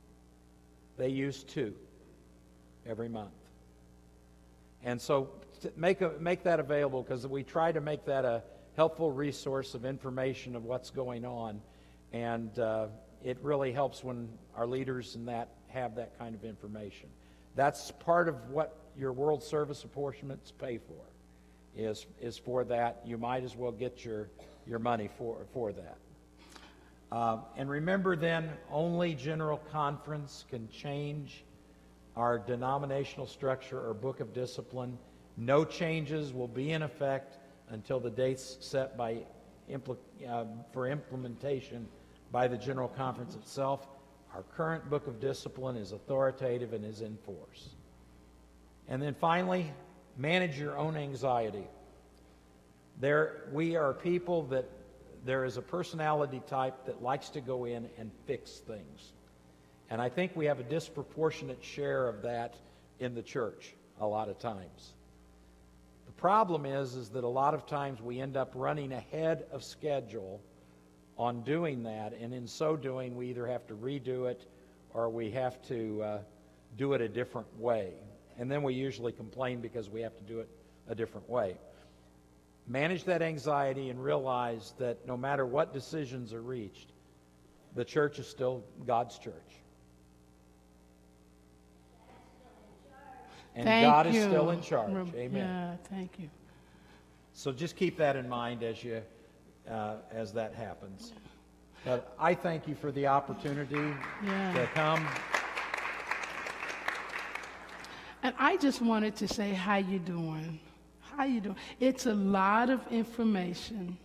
They used 2 every month. And so make that available, because we try to make that a helpful resource of information of what's going on. And it really helps when our leaders and that have that kind of information. That's part of what your World Service apportionments pay for, is for that. You might as well get your money for that. And remember then, only General Conference can change our denominational structure or book of discipline. No changes will be in effect until the dates set for implementation by the General Conference itself. Our current book of discipline is authoritative and is in force. And then finally, manage your own anxiety. We are people that there is a personality type that likes to go in and fix things. And I think we have a disproportionate share of that in the church a lot of times. The problem is that a lot of times we end up running ahead of schedule on doing that, and in so doing, we either have to redo it or we have to do it a different way. And then we usually complain because we have to do it a different way. Manage that anxiety and realize that no matter what decisions are reached, the church is still God's church. And God is still in charge. Amen. Yeah, thank you. So just keep that in mind as that happens. But I thank you for the opportunity to come. And I just wanted to say, how you doing? How you doing? It's a lot of information,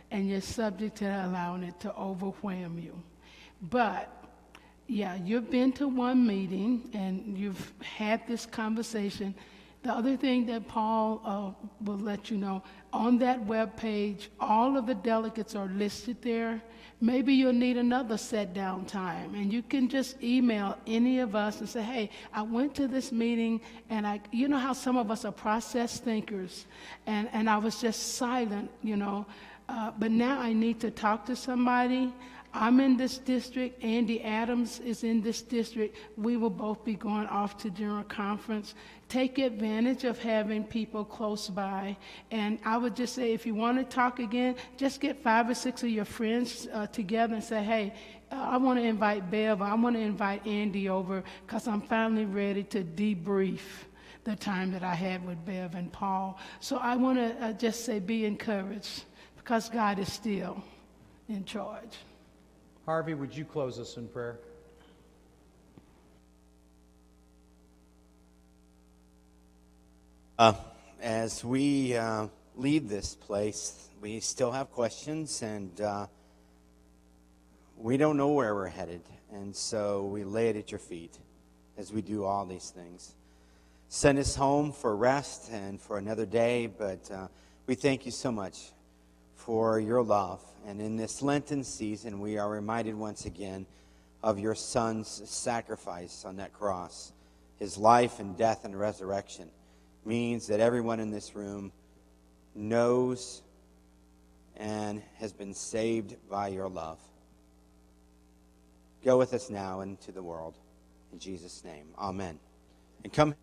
and you're subject to allowing it to overwhelm you. But yeah, you've been to one meeting and you've had this conversation. The other thing that Paul will let you know, on that web page, all of the delegates are listed there. Maybe you'll need another set-down time, and you can just email any of us and say, hey, I went to this meeting, and you know how some of us are process thinkers, and I was just silent, but now I need to talk to somebody. I'm in this district. Andy Adams is in this district. We will both be going off to General Conference. Take advantage of having people close by. And I would just say, if you want to talk again, just get 5 or 6 of your friends together and say, hey, I want to invite Bev, I want to invite Andy over, because I'm finally ready to debrief the time that I had with Bev and Paul. So I want to just say, be encouraged, because God is still in charge. Harvey, would you close us in prayer? As we leave this place, we still have questions, and we don't know where we're headed, and so we lay it at your feet as we do all these things. Send us home for rest and for another day, but we thank you so much for your love. And in this Lenten season, we are reminded once again of your Son's sacrifice on that cross. His life and death and resurrection means that everyone in this room knows and has been saved by your love. Go with us now into the world. In Jesus' name, amen. And come.